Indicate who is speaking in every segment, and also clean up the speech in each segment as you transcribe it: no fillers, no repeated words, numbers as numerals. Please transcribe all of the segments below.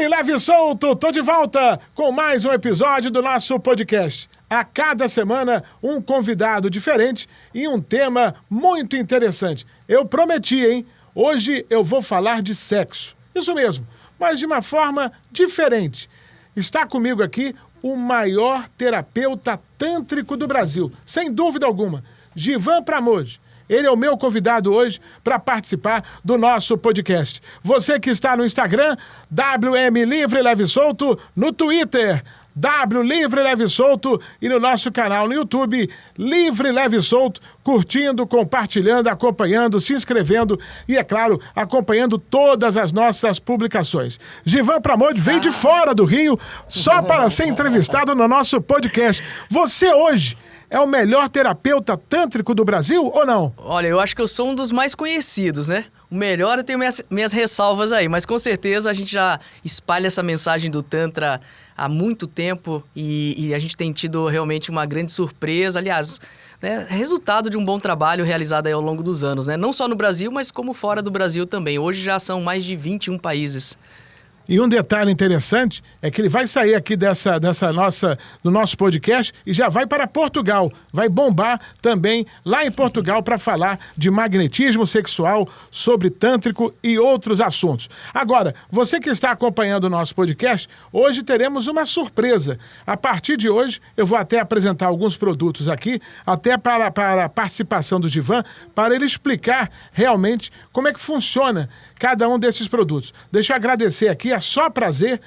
Speaker 1: livre, leve e solto, tô de volta com mais um episódio do nosso podcast. A cada semana, um convidado diferente e um tema muito interessante. Eu prometi, hein? Hoje eu vou falar de sexo. Isso mesmo, mas de uma forma diferente. Está comigo aqui o maior terapeuta tântrico do Brasil, sem dúvida alguma, Givan Pramod. Ele é o meu convidado hoje para participar do nosso podcast. Você que está no Instagram, WM Livre Leve Solto, no Twitter, W Livre Leve Solto e no nosso canal no YouTube, Livre Leve Solto, curtindo, compartilhando, acompanhando, se inscrevendo e, é claro, acompanhando todas as nossas publicações. Givan Pramod veio de fora do Rio só para ser entrevistado no nosso podcast. Você hoje é o melhor terapeuta tântrico do Brasil ou não?
Speaker 2: Olha, eu acho que eu sou um dos mais conhecidos, né? O melhor, eu tenho minhas ressalvas aí, mas com certeza a gente já espalha essa mensagem do Tantra há muito tempo e a gente tem tido realmente uma grande surpresa, aliás, né, resultado de um bom trabalho realizado aí ao longo dos anos, né? Não só no Brasil, mas como fora do Brasil também. Hoje já são mais de 21 países.
Speaker 1: E um detalhe interessante é que ele vai sair aqui do nosso podcast e já vai para Portugal. Vai bombar também lá em Portugal para falar de magnetismo sexual, sobre tântrico e outros assuntos. Agora, você que está acompanhando o nosso podcast, hoje teremos uma surpresa. A partir de hoje, eu vou até apresentar alguns produtos aqui, até para a participação do Givan, para ele explicar realmente como é que funciona cada um desses produtos. Deixa eu agradecer aqui a soprazer.com.br,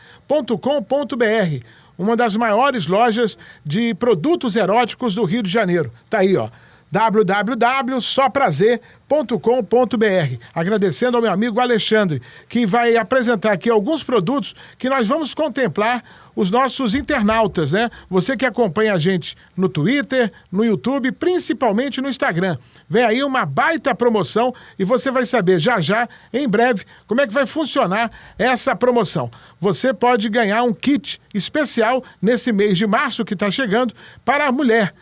Speaker 1: uma das maiores lojas de produtos eróticos do Rio de Janeiro. Tá aí, ó, www.soprazer.com.br. Agradecendo ao meu amigo Alexandre, que vai apresentar aqui alguns produtos que nós vamos contemplar os nossos internautas, né? Você que acompanha a gente no Twitter, no YouTube, principalmente no Instagram. Vem aí uma baita promoção e você vai saber já, em breve, como é que vai funcionar essa promoção. Você pode ganhar um kit especial nesse mês de março que está chegando para a mulher.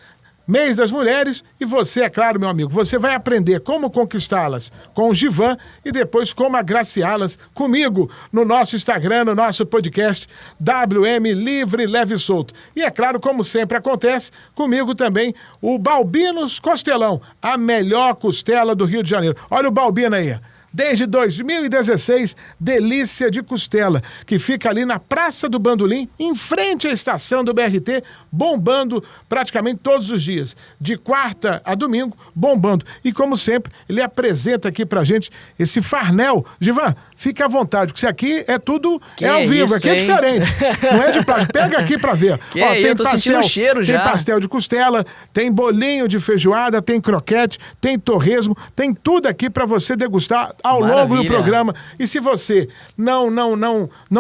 Speaker 1: Mês das Mulheres, e você, é claro, meu amigo, você vai aprender como conquistá-las com o Givan e depois como agraciá-las comigo no nosso Instagram, no nosso podcast WM Livre Leve e Solto. E é claro, como sempre acontece, comigo também o Balbinos Costelão, a melhor costela do Rio de Janeiro. Olha o Balbino aí. Desde 2016, delícia de costela, que fica ali na Praça do Bandolim, em frente à estação do BRT, bombando praticamente todos os dias, de quarta a domingo, bombando. E como sempre, ele apresenta aqui pra gente esse farnel. Givan, fica à vontade, porque isso aqui é tudo ao vivo,
Speaker 2: isso,
Speaker 1: aqui é diferente, não é de plástico. Pega aqui pra ver.
Speaker 2: Ó, tem eu tô sentindo o cheiro já.
Speaker 1: Tem pastel de costela, tem bolinho de feijoada, tem croquete, tem torresmo, tem tudo aqui pra você degustar ao longo do programa. E se você não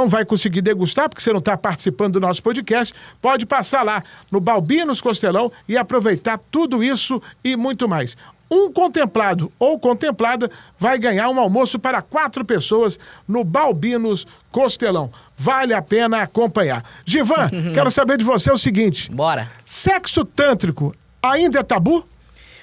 Speaker 1: vai conseguir degustar, porque você não está participando do nosso podcast, pode passar lá no Balbinos Costelão e aproveitar tudo isso e muito mais. Um contemplado ou contemplada vai ganhar um almoço para 4 pessoas no Balbinos Costelão. Vale a pena acompanhar. Givan, quero saber de você o seguinte.
Speaker 2: Bora.
Speaker 1: Sexo tântrico ainda é tabu?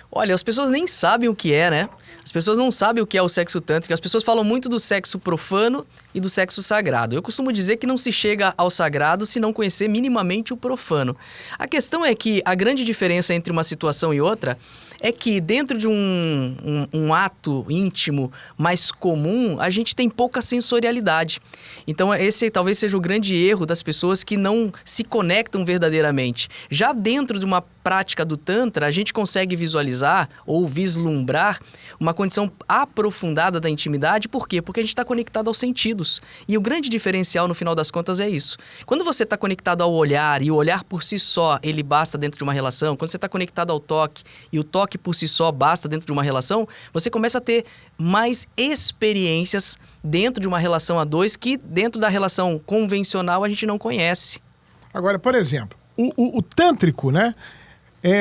Speaker 2: Olha, as pessoas nem sabem o que é, né? As pessoas não sabem o que é o sexo tântrico. As pessoas falam muito do sexo profano e do sexo sagrado. Eu costumo dizer que não se chega ao sagrado se não conhecer minimamente o profano. A questão é que a grande diferença entre uma situação e outra é que dentro de um ato íntimo mais comum, a gente tem pouca sensorialidade. Então esse talvez seja o grande erro das pessoas que não se conectam verdadeiramente. Já dentro de uma prática do Tantra, a gente consegue visualizar ou vislumbrar uma condição aprofundada da intimidade. Por quê? Porque a gente está conectado aos sentidos. E o grande diferencial, no final das contas, é isso. Quando você está conectado ao olhar, e o olhar por si só, ele basta dentro de uma relação, quando você está conectado ao toque, e o toque por si só basta dentro de uma relação, você começa a ter mais experiências dentro de uma relação a dois que dentro da relação convencional a gente não conhece.
Speaker 1: Agora, por exemplo, o tântrico, né?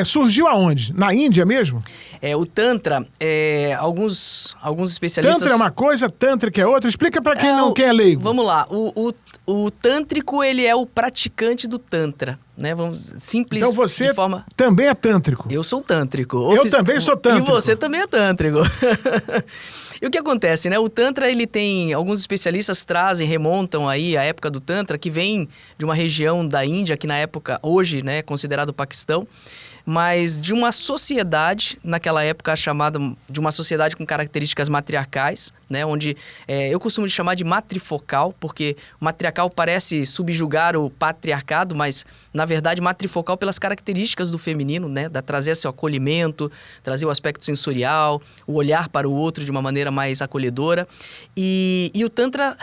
Speaker 1: Surgiu aonde? Na Índia mesmo?
Speaker 2: O Tantra, alguns especialistas...
Speaker 1: Tantra é uma coisa, Tântrica é outra. Explica para quem é leigo.
Speaker 2: Vamos lá. O tântrico, ele é o praticante do Tantra, né? Vamos, simples
Speaker 1: então você
Speaker 2: de forma...
Speaker 1: também é tântrico.
Speaker 2: Eu sou tântrico.
Speaker 1: Eu também sou tântrico.
Speaker 2: E você também é tântrico. E o que acontece, né? O Tantra, ele tem... Alguns especialistas remontam aí a época do Tantra, que vem de uma região da Índia, que na época, hoje, né, é considerado o Paquistão, mas de uma sociedade, naquela época chamada de uma sociedade com características matriarcais, né, onde eu costumo chamar de matrifocal, porque o matriarcal parece subjugar o patriarcado, mas, na verdade, matrifocal pelas características do feminino, né, trazer esse acolhimento, trazer o aspecto sensorial, o olhar para o outro de uma maneira mais acolhedora. E o Tantra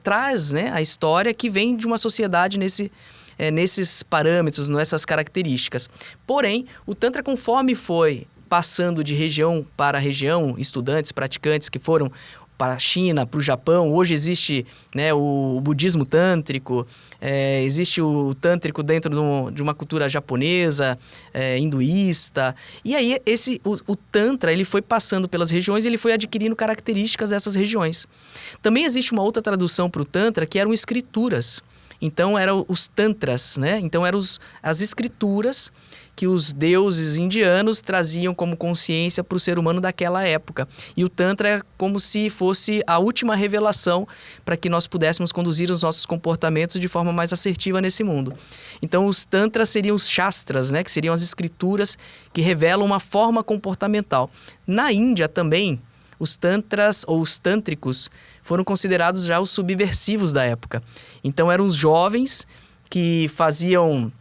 Speaker 2: traz, né, a história que vem de uma sociedade nesses parâmetros, nessas características. Porém, o Tantra, conforme foi passando de região para região, estudantes, praticantes que foram para a China, para o Japão, hoje existe, né, o budismo tântrico, existe o tântrico dentro de uma cultura japonesa, hinduísta. E aí, o Tantra, ele foi passando pelas regiões e ele foi adquirindo características dessas regiões. Também existe uma outra tradução para o Tantra, que eram escrituras. Então, eram os tantras, né? Então, eram as escrituras que os deuses indianos traziam como consciência para o ser humano daquela época. E o Tantra é como se fosse a última revelação para que nós pudéssemos conduzir os nossos comportamentos de forma mais assertiva nesse mundo. Então, os Tantras seriam os Shastras, né? Que seriam as escrituras que revelam uma forma comportamental. Na Índia também, os Tantras ou os Tântricos foram considerados já os subversivos da época. Então, eram os jovens que faziam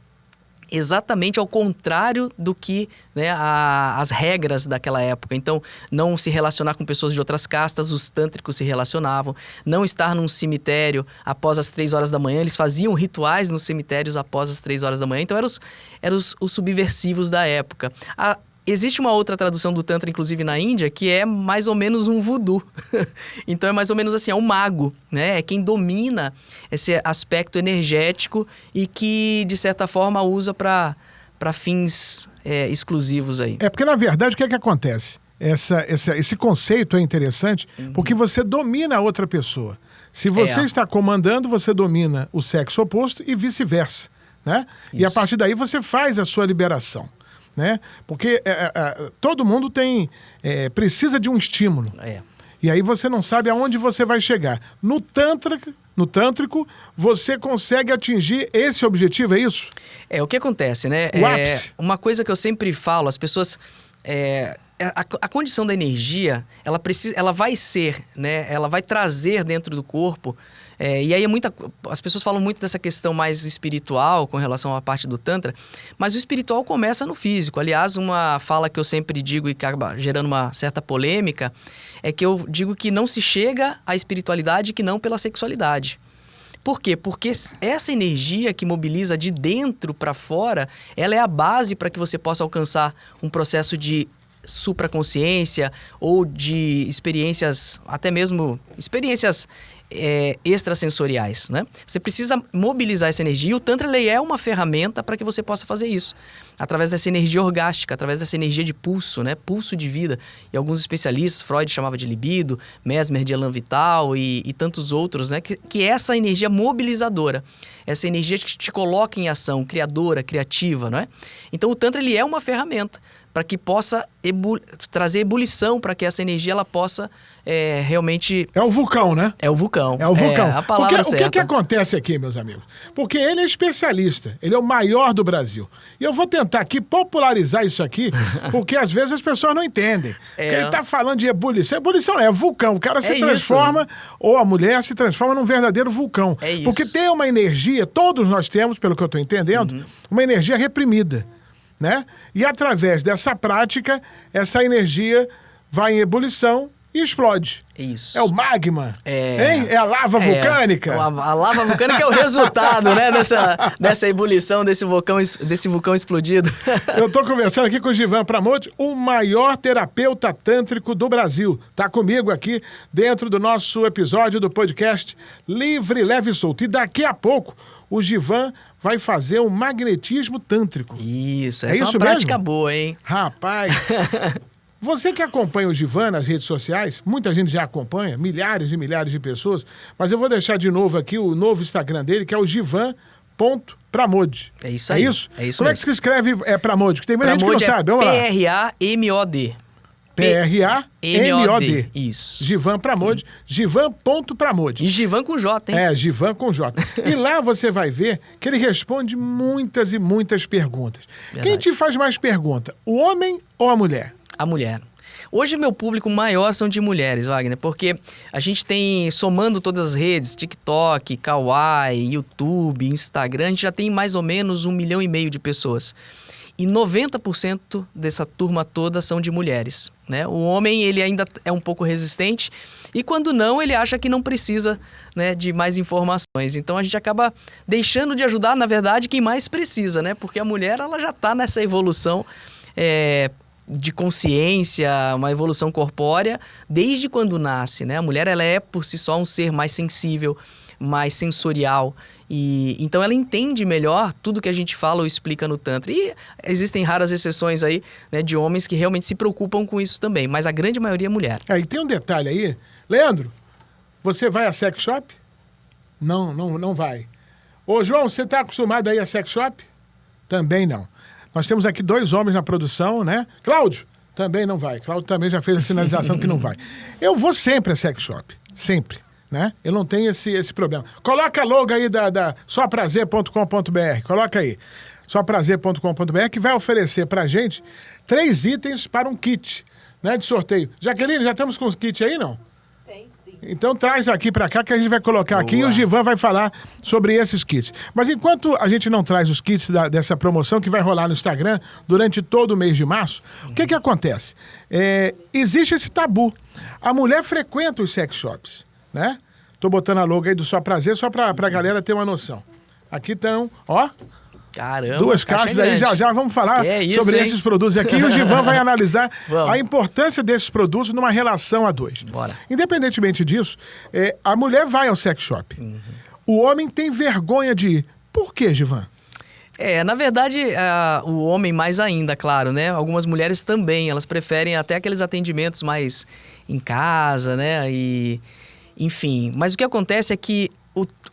Speaker 2: exatamente ao contrário do que, né, as regras daquela época. Então, não se relacionar com pessoas de outras castas, os tântricos se relacionavam. Não estar num cemitério após as 3 horas da manhã, eles faziam rituais nos cemitérios após as 3 horas da manhã. Então, eram os subversivos da época. Existe uma outra tradução do Tantra, inclusive na Índia, que é mais ou menos um voodoo. Então, é mais ou menos assim, é um mago, né? É quem domina esse aspecto energético e que, de certa forma, usa para fins exclusivos aí.
Speaker 1: Porque, na verdade, o que é que acontece? Esse conceito é interessante porque você domina a outra pessoa. Se você está comandando, você domina o sexo oposto e vice-versa, né? E a partir daí você faz a sua liberação. Né? Porque todo mundo precisa de um estímulo. E aí você não sabe aonde você vai chegar. No tântrico, você consegue atingir esse objetivo, é isso?
Speaker 2: O que acontece, né?
Speaker 1: O ápice.
Speaker 2: Uma coisa que eu sempre falo, as pessoas... A condição da energia, ela vai ser, né? Ela vai trazer dentro do corpo... e aí as pessoas falam muito dessa questão mais espiritual com relação à parte do Tantra, mas o espiritual começa no físico. Aliás, uma fala que eu sempre digo e que acaba gerando uma certa polêmica é que eu digo que não se chega à espiritualidade que não pela sexualidade. Por quê? Porque essa energia que mobiliza de dentro para fora, ela é a base para que você possa alcançar um processo de supraconsciência ou de experiências, até mesmo experiências extrasensoriais, né? Você precisa mobilizar essa energia e o Tantra ele é uma ferramenta para que você possa fazer isso. Através dessa energia orgástica, através dessa energia de pulso, né? Pulso de vida. E alguns especialistas, Freud chamava de libido, Mesmer de elan vital e tantos outros, né? Que é essa energia mobilizadora. Essa energia que te coloca em ação, criadora, criativa, não é? Então o Tantra ele é uma ferramenta para que possa trazer ebulição, para que essa energia ela possa realmente...
Speaker 1: É o vulcão, né?
Speaker 2: É o vulcão.
Speaker 1: É o vulcão.
Speaker 2: A palavra certa.
Speaker 1: O que acontece aqui, meus amigos? Porque ele é especialista, ele é o maior do Brasil. E eu vou tentar aqui popularizar isso aqui, porque às vezes as pessoas não entendem. Porque ele está falando de ebulição. Ebulição é vulcão. O cara se transforma, ou a mulher se transforma num verdadeiro vulcão.
Speaker 2: É isso.
Speaker 1: Porque tem uma energia, todos nós temos, pelo que eu estou entendendo, uma energia reprimida. Né? E através dessa prática, essa energia vai em ebulição e explode.
Speaker 2: Isso.
Speaker 1: É o magma, hein? É a lava vulcânica.
Speaker 2: A lava vulcânica é o resultado, né? Dessa ebulição, desse vulcão explodido.
Speaker 1: Eu estou conversando aqui com o Givan Pramod, o maior terapeuta tântrico do Brasil. Está comigo aqui dentro do nosso episódio do podcast Livre, Leve e Solto. E daqui a pouco, o Givan vai fazer um magnetismo tântrico.
Speaker 2: Isso, essa é uma prática boa, hein?
Speaker 1: Rapaz, você que acompanha o Givan nas redes sociais, muita gente já acompanha, milhares e milhares de pessoas, mas eu vou deixar de novo aqui o novo Instagram dele, que é o Givan.Pramod.
Speaker 2: É isso aí.
Speaker 1: É isso?
Speaker 2: É isso
Speaker 1: Como
Speaker 2: mesmo.
Speaker 1: é que se escreve Pramod? Porque tem muita gente que não sabe. Vamos lá.
Speaker 2: Pramod.
Speaker 1: P-R-A-M-O-D.
Speaker 2: Isso.
Speaker 1: Givan Pramode, Givan.pramode.
Speaker 2: E Givan com J, hein?
Speaker 1: É, Givan com J. E lá você vai ver que ele responde muitas e muitas perguntas.
Speaker 2: Verdade.
Speaker 1: Quem te faz mais pergunta, o homem ou a mulher?
Speaker 2: A mulher. Hoje, meu público maior são de mulheres, Wagner, porque a gente tem, somando todas as redes, TikTok, Kawaii, YouTube, Instagram, a gente já tem mais ou menos 1,5 milhão de pessoas. E 90% dessa turma toda são de mulheres, né? O homem, ele ainda é um pouco resistente e quando não, ele acha que não precisa, né, de mais informações. Então, a gente acaba deixando de ajudar, na verdade, quem mais precisa, né? Porque a mulher, ela já está nessa evolução de consciência, uma evolução corpórea, desde quando nasce, né? A mulher, ela é, por si só, um ser mais sensível, mais sensorial. E então ela entende melhor tudo que a gente fala ou explica no Tantra. E existem raras exceções aí, né, de homens que realmente se preocupam com isso também, mas a grande maioria é mulher.
Speaker 1: E tem um detalhe aí. Leandro, você vai a sex shop? Não vai. Ô, João, você está acostumado aí a sex shop? Também não. Nós temos aqui 2 homens na produção, né? Cláudio também não vai. Cláudio também já fez a sinalização que não vai. Eu vou sempre a sex shop. Sempre. Né? Eu não tenho esse problema. Coloca a logo aí da soprazer.com.br. Coloca aí. Soprazer.com.br, que vai oferecer pra gente 3 itens para um kit, né, de sorteio. Jaqueline, já estamos com os kits aí, não?
Speaker 3: Tem, sim.
Speaker 1: Então traz aqui pra cá que a gente vai colocar aqui e o Givan vai falar sobre esses kits. Mas enquanto a gente não traz os kits dessa promoção que vai rolar no Instagram durante todo o mês de março, o que acontece? Existe esse tabu. A mulher frequenta os sex shops, né? Tô botando a logo aí do Só Prazer, só pra galera ter uma noção. Aqui estão, ó.
Speaker 2: Caramba,
Speaker 1: 2 caixas aí, já vamos falar sobre esses produtos aqui. E o Givan vai analisar a importância desses produtos numa relação a 2.
Speaker 2: Bora.
Speaker 1: Independentemente disso, a mulher vai ao sex shop. Uhum. O homem tem vergonha de ir. Por quê, Givan?
Speaker 2: Na verdade, o homem mais ainda, claro, né? Algumas mulheres também, elas preferem até aqueles atendimentos mais em casa, né? Enfim, mas o que acontece é que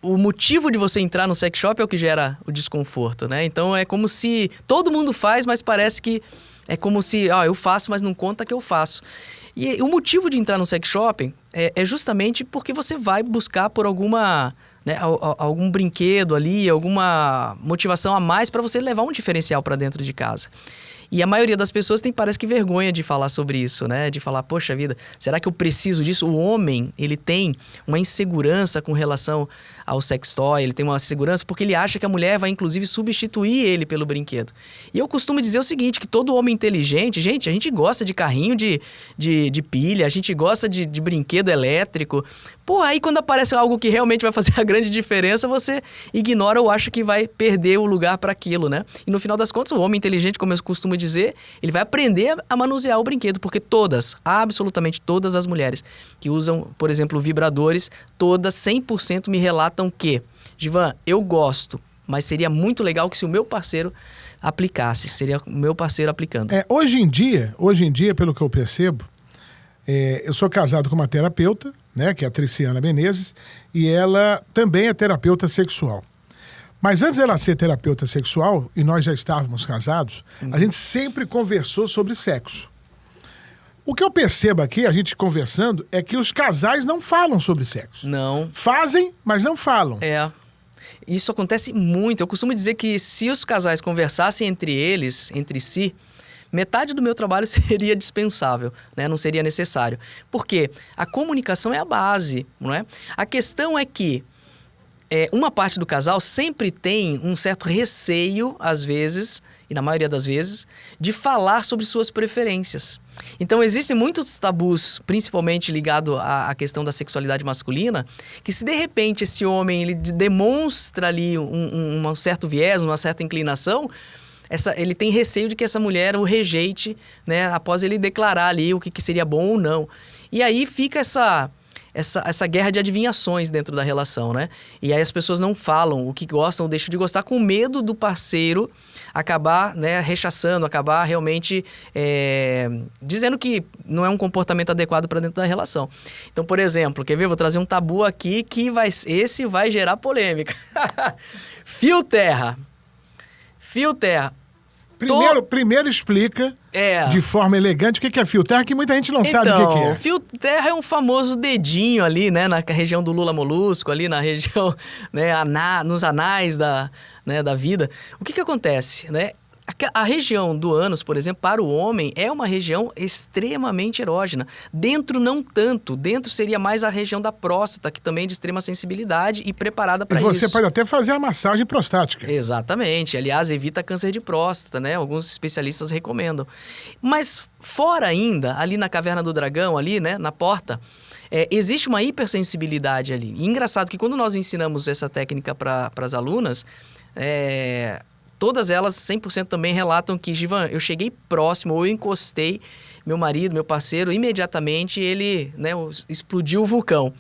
Speaker 2: o motivo de você entrar no sex shop é o que gera o desconforto, né? Então é como se todo mundo faz, mas parece que é como se, eu faço, mas não conta que eu faço. E o motivo de entrar no sex shop é justamente porque você vai buscar por alguma, né, algum brinquedo ali, alguma motivação a mais para você levar um diferencial para dentro de casa. E a maioria das pessoas parece que vergonha de falar sobre isso, né? De falar, poxa vida, será que eu preciso disso? O homem, ele tem uma insegurança com relação ao sex toy, ele tem uma insegurança porque ele acha que a mulher vai, inclusive, substituir ele pelo brinquedo. E eu costumo dizer o seguinte, que todo homem inteligente, gente, a gente gosta de carrinho de pilha, a gente gosta de brinquedo elétrico. Pô, aí quando aparece algo que realmente vai fazer a grande diferença, você ignora ou acha que vai perder o lugar para aquilo, né? E no final das contas, o homem inteligente, como eu costumo dizer, ele vai aprender a manusear o brinquedo, porque todas, absolutamente todas as mulheres que usam, por exemplo, vibradores, todas 100% me relatam que, Givan, eu gosto, mas seria muito legal que se o meu parceiro aplicasse, seria o meu parceiro aplicando.
Speaker 1: Hoje em dia, pelo que eu percebo, eu sou casado com uma terapeuta, né, que é a Triciana Menezes, e ela também é terapeuta sexual. Mas antes dela ser terapeuta sexual, e nós já estávamos casados, a gente sempre conversou sobre sexo. O que eu percebo aqui, a gente conversando, é que os casais não falam sobre sexo.
Speaker 2: Não.
Speaker 1: Fazem, mas não falam.
Speaker 2: Isso acontece muito. Eu costumo dizer que se os casais conversassem entre si, metade do meu trabalho seria dispensável, né? Não seria necessário. Porque a comunicação é a base, não é? A questão é que uma parte do casal sempre tem um certo receio, às vezes, e na maioria das vezes, de falar sobre suas preferências. Então, existem muitos tabus, principalmente ligado à questão da sexualidade masculina, que se de repente esse homem ele demonstra ali um certo viés, uma certa inclinação, ele tem receio de que essa mulher o rejeite, né, após ele declarar ali o que seria bom ou não. E aí fica essa guerra de adivinhações dentro da relação, né? E aí as pessoas não falam o que gostam ou deixam de gostar com medo do parceiro acabar, né, rechaçando, acabar realmente dizendo que não é um comportamento adequado para dentro da relação. Então, por exemplo, quer ver? Vou trazer um tabu aqui que esse vai gerar polêmica. Fio terra.
Speaker 1: Primeiro explica de forma elegante o que é fio terra, que muita gente não sabe o que é.
Speaker 2: Fio terra é um famoso dedinho ali, né? Na região do Lula molusco, ali na região, né? Nos anais da vida. O que acontece, né? A região do ânus, por exemplo, para o homem, é uma região extremamente erógena. Dentro, não tanto. Dentro seria mais a região da próstata, que também é de extrema sensibilidade e preparada para isso.
Speaker 1: E você pode até fazer a massagem prostática.
Speaker 2: Exatamente. Aliás, evita câncer de próstata, né? Alguns especialistas recomendam. Mas fora ainda, ali na Caverna do Dragão, ali, né? Na porta, existe uma hipersensibilidade ali. E engraçado que quando nós ensinamos essa técnica para as alunas, todas elas, 100% também relatam que, Givan, eu cheguei próximo, ou eu encostei, meu marido, meu parceiro, imediatamente ele, né, explodiu o vulcão.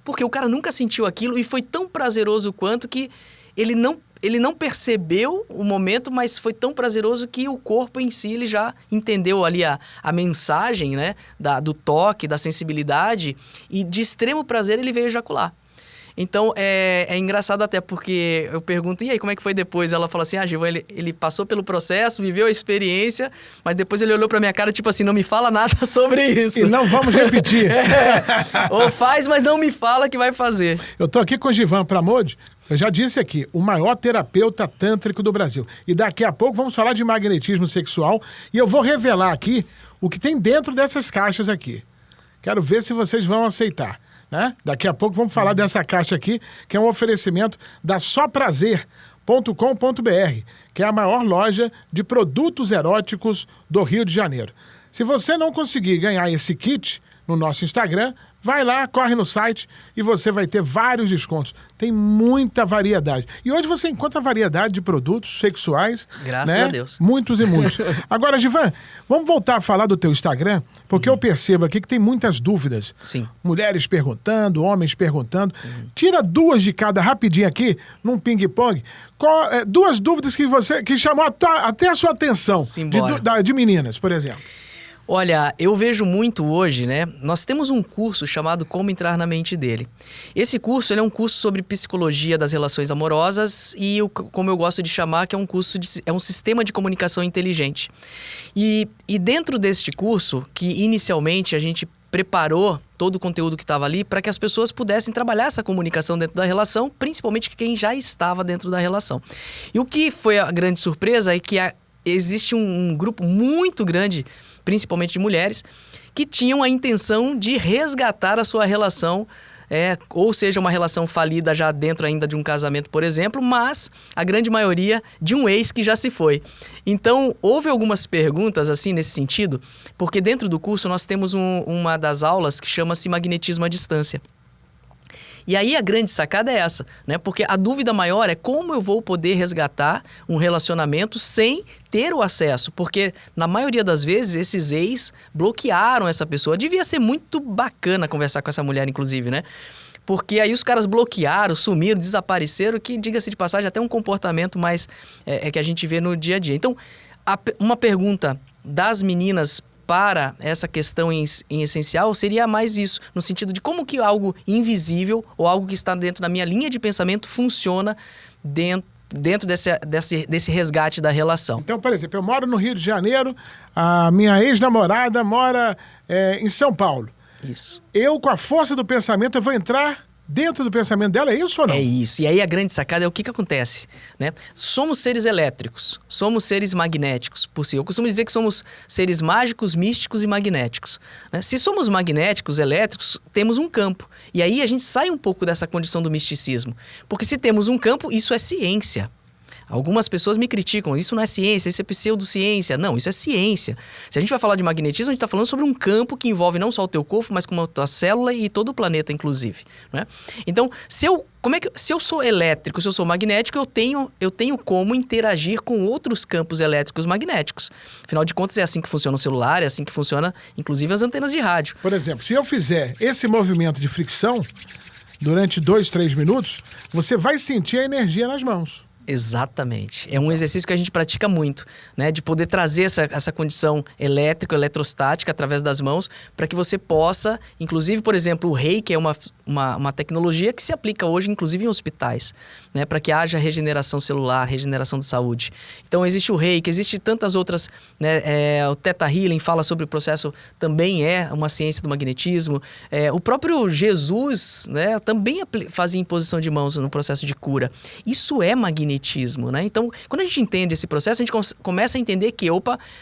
Speaker 2: Porque o cara nunca sentiu aquilo e foi tão prazeroso quanto que ele não percebeu o momento, mas foi tão prazeroso que o corpo em si ele já entendeu ali a mensagem, né, do toque, da sensibilidade, e de extremo prazer ele veio ejacular. Então, é engraçado até porque eu pergunto, e aí, como é que foi depois? Ela fala assim, Givan, ele passou pelo processo, viveu a experiência, mas depois ele olhou pra minha cara, tipo assim, não me fala nada sobre isso.
Speaker 1: E não vamos repetir.
Speaker 2: Ou faz, mas não me fala que vai fazer.
Speaker 1: Eu tô aqui com o Givan Pramode, eu já disse aqui, o maior terapeuta tântrico do Brasil. E daqui a pouco vamos falar de magnetismo sexual e eu vou revelar aqui o que tem dentro dessas caixas aqui. Quero ver se vocês vão aceitar. Né? Daqui a pouco vamos falar dessa caixa aqui, que é um oferecimento da soprazer.com.br, que é a maior loja de produtos eróticos do Rio de Janeiro. Se você não conseguir ganhar esse kit no nosso Instagram, vai lá, corre no site e você vai ter vários descontos. Tem muita variedade. E hoje você encontra variedade de produtos sexuais.
Speaker 2: Graças a Deus.
Speaker 1: Muitos e muitos. Agora, Givan, vamos voltar a falar do teu Instagram, porque eu percebo aqui que tem muitas dúvidas.
Speaker 2: Sim.
Speaker 1: Mulheres perguntando, homens perguntando. Tira duas de cada rapidinho aqui, num ping-pong. Duas dúvidas que chamou até a sua atenção. De meninas, por exemplo.
Speaker 2: Olha, eu vejo muito hoje, né? Nós temos um curso chamado Como Entrar na Mente Dele. Esse curso ele é um curso sobre psicologia das relações amorosas e, como eu gosto de chamar, que é um sistema de comunicação inteligente. E dentro deste curso, que inicialmente a gente preparou todo o conteúdo que estava ali para que as pessoas pudessem trabalhar essa comunicação dentro da relação, principalmente quem já estava dentro da relação. E o que foi a grande surpresa é que existe um grupo muito grande, principalmente de mulheres, que tinham a intenção de resgatar a sua relação, ou seja, uma relação falida já dentro ainda de um casamento, por exemplo, mas a grande maioria de um ex que já se foi. Então, houve algumas perguntas assim nesse sentido, porque dentro do curso nós temos uma das aulas que chama-se Magnetismo à Distância. E aí a grande sacada é essa, né? Porque a dúvida maior é como eu vou poder resgatar um relacionamento sem ter o acesso. Porque na maioria das vezes esses ex bloquearam essa pessoa. Devia ser muito bacana conversar com essa mulher, inclusive, né? Porque aí os caras bloquearam, sumiram, desapareceram, que, diga-se de passagem, até um comportamento mais que a gente vê no dia a dia. Então, uma pergunta das meninas para essa questão em essencial seria mais isso, no sentido de como que algo invisível ou algo que está dentro da minha linha de pensamento funciona dentro desse resgate da relação.
Speaker 1: Então, por exemplo, eu moro no Rio de Janeiro, a minha ex-namorada mora em São Paulo.
Speaker 2: Isso.
Speaker 1: Eu, com a força do pensamento, eu vou entrar dentro do pensamento dela, é isso ou não?
Speaker 2: É isso. E aí a grande sacada é o que acontece, né? Somos seres elétricos, somos seres magnéticos por si. Eu costumo dizer que somos seres mágicos, místicos e magnéticos, né? Se somos magnéticos, elétricos, temos um campo. E aí a gente sai um pouco dessa condição do misticismo. Porque se temos um campo, isso é ciência. Algumas pessoas me criticam, isso não é ciência, isso é pseudociência. Não, isso é ciência. Se a gente vai falar de magnetismo, a gente está falando sobre um campo que envolve não só o teu corpo, mas como a tua célula e todo o planeta, inclusive, né? Então, se eu sou elétrico, se eu sou magnético, eu tenho como interagir com outros campos elétricos magnéticos. Afinal de contas, é assim que funciona o celular, é assim que funciona, inclusive, as antenas de rádio.
Speaker 1: Por exemplo, se eu fizer esse movimento de fricção durante 2, 3 minutos, você vai sentir a energia nas mãos.
Speaker 2: Exatamente. É um exercício que a gente pratica muito, né? De poder trazer essa condição elétrica, eletrostática através das mãos, para que você possa, inclusive, por exemplo, o Reiki é uma tecnologia que se aplica hoje, inclusive, em hospitais, né? Para que haja regeneração celular, regeneração de saúde. Então, existe o Reiki, existe tantas outras, né? O Theta Healing fala sobre o processo, também é uma ciência do magnetismo. O próprio Jesus, né? Também fazia imposição de mãos no processo de cura. Isso é magnetismo, né? Então, quando a gente entende esse processo, a gente começa a entender que,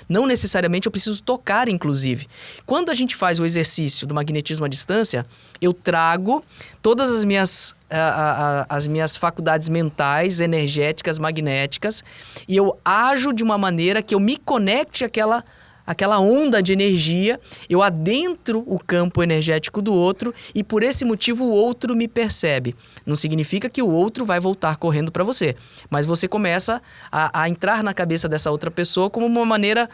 Speaker 2: não necessariamente eu preciso tocar, inclusive. Quando a gente faz o exercício do magnetismo à distância, eu trago todas as minhas faculdades mentais, energéticas, magnéticas, e eu ajo de uma maneira que eu me conecte àquela onda de energia, eu adentro o campo energético do outro e por esse motivo o outro me percebe. Não significa que o outro vai voltar correndo para você, mas você começa a entrar na cabeça dessa outra pessoa como uma maneira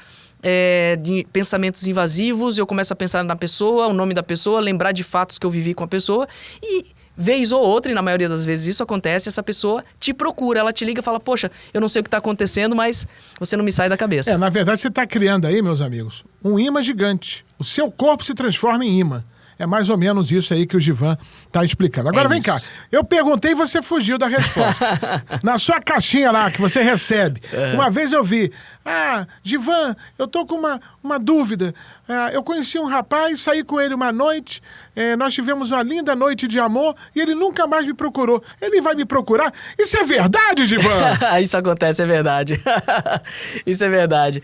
Speaker 2: de pensamentos invasivos. Eu começo a pensar na pessoa, o nome da pessoa, lembrar de fatos que eu vivi com a pessoa e... vez ou outra, e na maioria das vezes isso acontece, essa pessoa te procura, ela te liga e fala, poxa, eu não sei o que está acontecendo, mas você não me sai da cabeça.
Speaker 1: Na verdade, você está criando aí, meus amigos, um imã gigante. O seu corpo se transforma em imã. É mais ou menos isso aí que o Givan está explicando. Agora vem cá, eu perguntei e você fugiu da resposta. Na sua caixinha lá que você recebe, uma vez eu vi, Givan, eu tô com uma dúvida. Eu conheci um rapaz, saí com ele uma noite, nós tivemos uma linda noite de amor e ele nunca mais me procurou. Ele vai me procurar? Isso é verdade, Givan?
Speaker 2: Isso acontece, é verdade. Isso é verdade.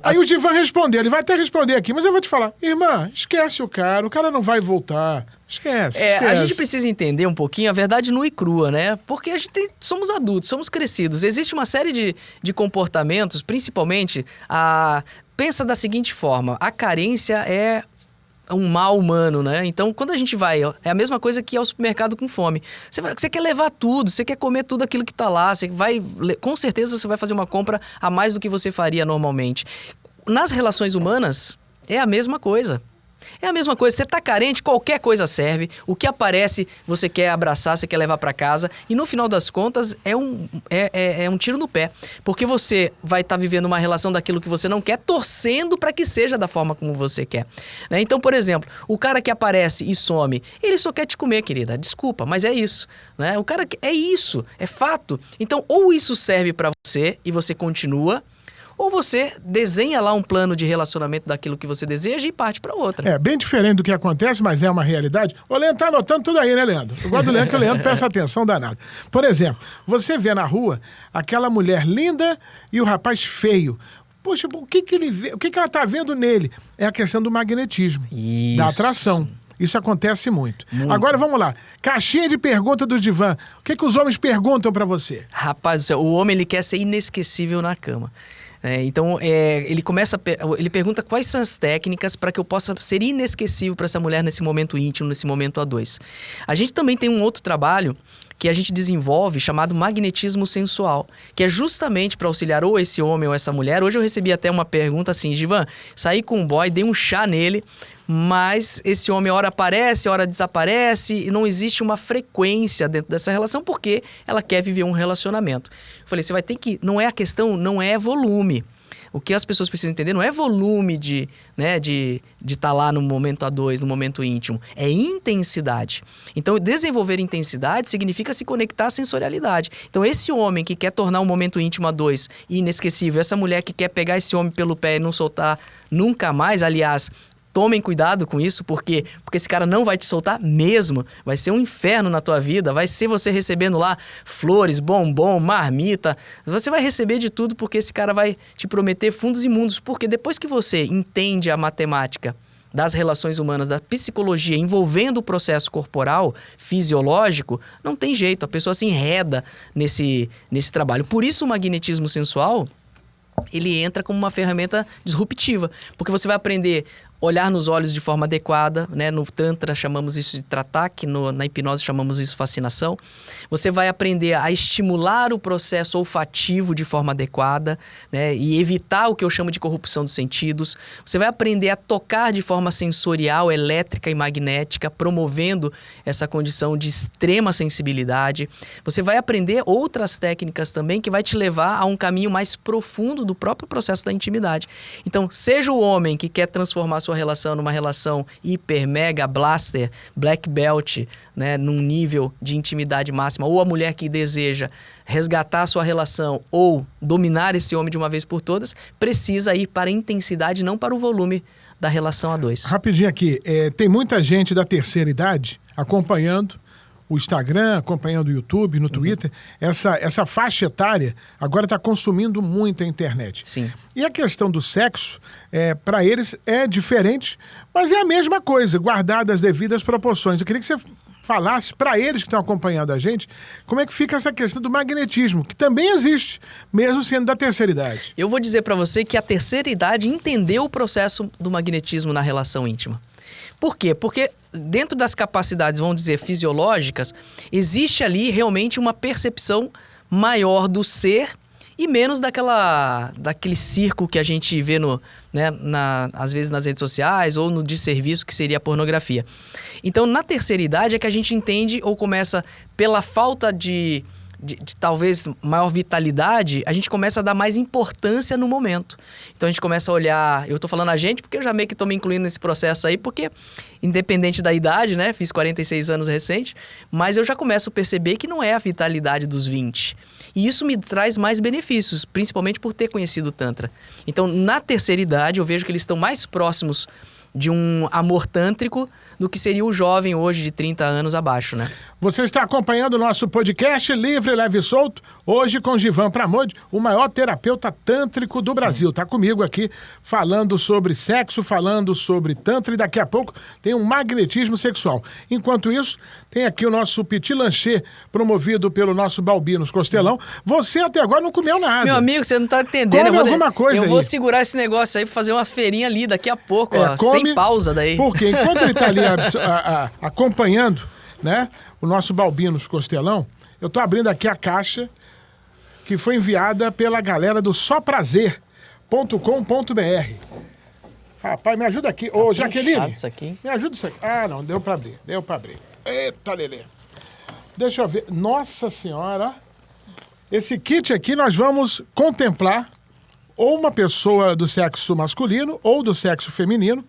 Speaker 1: Aí o Givan respondeu, ele vai até responder aqui, mas eu vou te falar, irmã, esquece o cara não vai voltar. Esquece.
Speaker 2: A gente precisa entender um pouquinho a verdade nua e crua, né? Porque a gente somos adultos, somos crescidos. Existe uma série de comportamentos, principalmente, pensa da seguinte forma, a carência é um mal humano, né? Então, quando a gente vai, é a mesma coisa que ir ao supermercado com fome. Você quer levar tudo, você quer comer tudo aquilo que tá lá, com certeza você vai fazer uma compra a mais do que você faria normalmente. Nas relações humanas, é a mesma coisa. É a mesma coisa, você tá carente, qualquer coisa serve, o que aparece você quer abraçar, você quer levar para casa e no final das contas é um tiro no pé, porque você vai estar vivendo uma relação daquilo que você não quer, torcendo para que seja da forma como você quer, né? Então, por exemplo, o cara que aparece e some, ele só quer te comer, querida, desculpa, mas é isso, né? O cara é isso, é fato. Então, ou isso serve para você e você continua, ou você desenha lá um plano de relacionamento daquilo que você deseja e parte para outra.
Speaker 1: É bem diferente do que acontece, mas é uma realidade. O Leandro tá anotando tudo aí, né, Leandro? Eu gosto do Leandro, que o Leandro presta atenção danada. Por exemplo, você vê na rua aquela mulher linda e o rapaz feio. Poxa, o que ele vê? O que ela tá vendo nele? É a questão do magnetismo, da atração. Isso acontece muito. Agora vamos lá. Caixinha de pergunta do Givan. O que os homens perguntam para você?
Speaker 2: Rapaz, o homem ele quer ser inesquecível na cama. Então, ele pergunta quais são as técnicas para que eu possa ser inesquecível para essa mulher nesse momento íntimo, nesse momento a dois. A gente também tem um outro trabalho que a gente desenvolve chamado magnetismo sensual, que é justamente para auxiliar ou esse homem ou essa mulher. Hoje eu recebi até uma pergunta assim, Givan, saí com um boy, dei um chá nele, mas esse homem hora aparece, hora desaparece e não existe uma frequência dentro dessa relação porque ela quer viver um relacionamento. Eu falei, você vai ter que... Não é a questão, não é volume. O que as pessoas precisam entender não é volume de estar lá no momento a dois, no momento íntimo. É intensidade. Então, desenvolver intensidade significa se conectar à sensorialidade. Então, esse homem que quer tornar um momento íntimo a dois inesquecível, essa mulher que quer pegar esse homem pelo pé e não soltar nunca mais, aliás... Tomem cuidado com isso, porque esse cara não vai te soltar mesmo. Vai ser um inferno na tua vida. Vai ser você recebendo lá flores, bombom, marmita. Você vai receber de tudo porque esse cara vai te prometer fundos imundos. Porque depois que você entende a matemática das relações humanas, da psicologia envolvendo o processo corporal, fisiológico, não tem jeito. A pessoa se enreda nesse trabalho. Por isso o magnetismo sensual... ele entra como uma ferramenta disruptiva, porque você vai aprender olhar nos olhos de forma adequada, né? No Tantra chamamos isso de Tratak, na hipnose chamamos isso de fascinação. Você vai aprender a estimular o processo olfativo de forma adequada, né? E evitar o que eu chamo de corrupção dos sentidos. Você vai aprender a tocar de forma sensorial, elétrica e magnética, promovendo essa condição de extrema sensibilidade. Você vai aprender outras técnicas também que vai te levar a um caminho mais profundo do próprio processo da intimidade. Então, seja o homem que quer transformar sua relação numa relação hiper, mega, blaster, black belt, né, num nível de intimidade máxima, ou a mulher que deseja resgatar a sua relação ou dominar esse homem de uma vez por todas, precisa ir para a intensidade, não para o volume da relação a dois.
Speaker 1: Rapidinho aqui, tem muita gente da terceira idade acompanhando o Instagram, acompanhando o YouTube, no Twitter. Essa faixa etária agora está consumindo muito a internet.
Speaker 2: Sim.
Speaker 1: E a questão do sexo, para eles é diferente, mas é a mesma coisa, guardadas as devidas proporções. Eu queria que você falasse para eles que estão acompanhando a gente, como é que fica essa questão do magnetismo, que também existe, mesmo sendo da terceira idade.
Speaker 2: Eu vou dizer para você que a terceira idade entendeu o processo do magnetismo na relação íntima. Por quê? Porque dentro das capacidades, vamos dizer, fisiológicas, existe ali realmente uma percepção maior do ser e menos daquele circo que a gente vê às vezes nas redes sociais ou no desserviço que seria a pornografia. Então, na terceira idade é que a gente entende ou começa, pela falta de talvez maior vitalidade, a gente começa a dar mais importância no momento. Então a gente começa a olhar, eu tô falando a gente porque eu já meio que tô me incluindo nesse processo aí, porque independente da idade, né, fiz 46 anos recente, mas eu já começo a perceber que não é a vitalidade dos 20. E isso me traz mais benefícios, principalmente por ter conhecido o Tantra. Então, na terceira idade, eu vejo que eles estão mais próximos de um amor tântrico do que seria o jovem hoje de 30 anos abaixo, né?
Speaker 1: Você está acompanhando o nosso podcast Livre, Leve e Solto, hoje com Givan Pramod, o maior terapeuta tântrico do Brasil. Está comigo aqui falando sobre sexo, falando sobre tantra e daqui a pouco tem um magnetismo sexual. Enquanto isso, tem aqui o nosso petit lancher promovido pelo nosso Balbinos Costelão. Você até agora não comeu nada.
Speaker 2: Meu amigo, você não está entendendo.
Speaker 1: Come alguma coisa aí.
Speaker 2: Eu vou segurar esse negócio aí para fazer uma feirinha ali daqui a pouco, sem pausa daí.
Speaker 1: Porque enquanto ele está ali acompanhando, né, o nosso Balbinos Costelão, eu estou abrindo aqui a caixa que foi enviada pela galera do soprazer.com.br. Rapaz, me ajuda aqui. Ô, Jaqueline,
Speaker 2: isso aqui.
Speaker 1: Me ajuda isso aqui. Ah, não, deu para abrir. Eita, Lelê. Deixa eu ver. Nossa Senhora. Esse kit aqui nós vamos contemplar ou uma pessoa do sexo masculino ou do sexo feminino.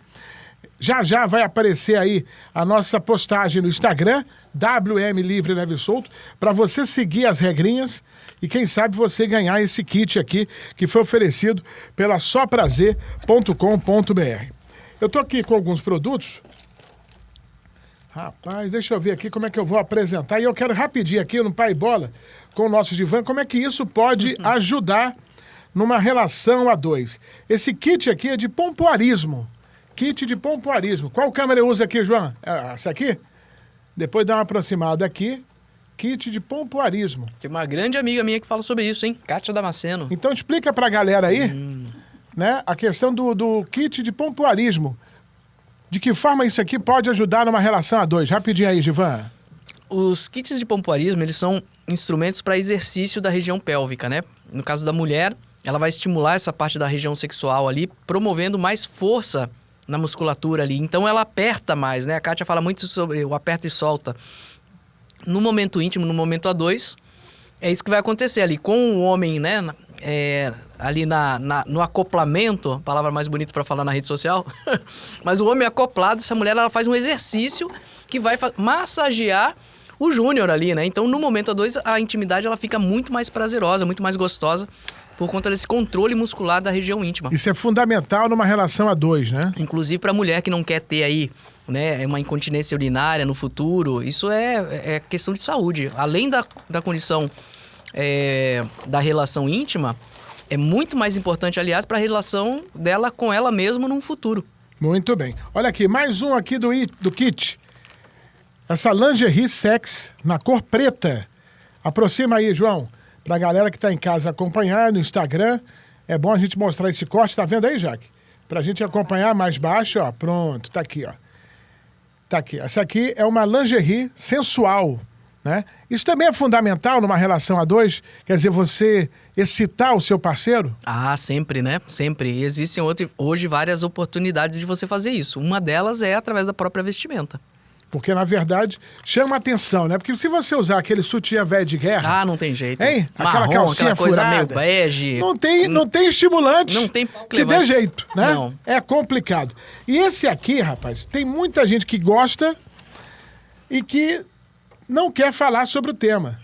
Speaker 1: Já vai aparecer aí a nossa postagem no Instagram, WM Livre Leve e Solto, para você seguir as regrinhas e quem sabe você ganhar esse kit aqui que foi oferecido pela soprazer.com.br. Eu tô aqui com alguns produtos. Rapaz, deixa eu ver aqui como é que eu vou apresentar. E eu quero rapidinho aqui no Pai Bola com o nosso Givan, como é que isso pode ajudar numa relação a dois. Esse kit aqui é de pompoarismo. Kit de pompoarismo. Qual câmera eu uso aqui, João? Essa aqui? Depois dá uma aproximada aqui. Kit de pompoarismo.
Speaker 2: Tem uma grande amiga minha que fala sobre isso, hein? Kátia Damasceno.
Speaker 1: Então explica pra galera aí, né, a questão do kit de pompoarismo. De que forma isso aqui pode ajudar numa relação a dois? Rapidinho aí, Givan.
Speaker 2: Os kits de pompoarismo, eles são instrumentos para exercício da região pélvica, né? No caso da mulher, ela vai estimular essa parte da região sexual ali, promovendo mais força na musculatura ali. Então ela aperta mais, né? A Kátia fala muito sobre o aperta e solta. No momento íntimo, no momento a dois, é isso que vai acontecer ali. Com o homem, né? Ali no acoplamento, palavra mais bonita para falar na rede social, mas o homem acoplado, essa mulher, ela faz um exercício que vai massagear o júnior ali, né? Então, no momento a dois, a intimidade ela fica muito mais prazerosa, muito mais gostosa, por conta desse controle muscular da região íntima.
Speaker 1: Isso é fundamental numa relação a dois, né?
Speaker 2: Inclusive para a mulher que não quer ter aí, né, uma incontinência urinária no futuro, isso é questão de saúde. Além da condição da relação íntima, é muito mais importante, aliás, para a relação dela com ela mesma num futuro.
Speaker 1: Muito bem. Olha aqui, mais um aqui do kit. Essa lingerie sex na cor preta. Aproxima aí, João. Pra galera que tá em casa acompanhar no Instagram, é bom a gente mostrar esse corte. Tá vendo aí, Jaque? Pra gente acompanhar mais baixo, ó. Pronto, tá aqui, ó. Tá aqui. Essa aqui é uma lingerie sensual, né? Isso também é fundamental numa relação a dois? Quer dizer, você excitar o seu parceiro?
Speaker 2: Ah, sempre, né? Sempre. Existem hoje várias oportunidades de você fazer isso. Uma delas é através da própria vestimenta.
Speaker 1: Porque, na verdade, chama atenção, né? Porque se você usar aquele sutiã velho de guerra...
Speaker 2: Ah, não tem jeito.
Speaker 1: Hein?
Speaker 2: Marrom,
Speaker 1: aquela calcinha
Speaker 2: coisa
Speaker 1: furada,
Speaker 2: meio bege.
Speaker 1: Não tem estimulante
Speaker 2: Não tem
Speaker 1: que dê jeito, né?
Speaker 2: Não.
Speaker 1: É complicado. E esse aqui, rapaz, tem muita gente que gosta e que não quer falar sobre o tema,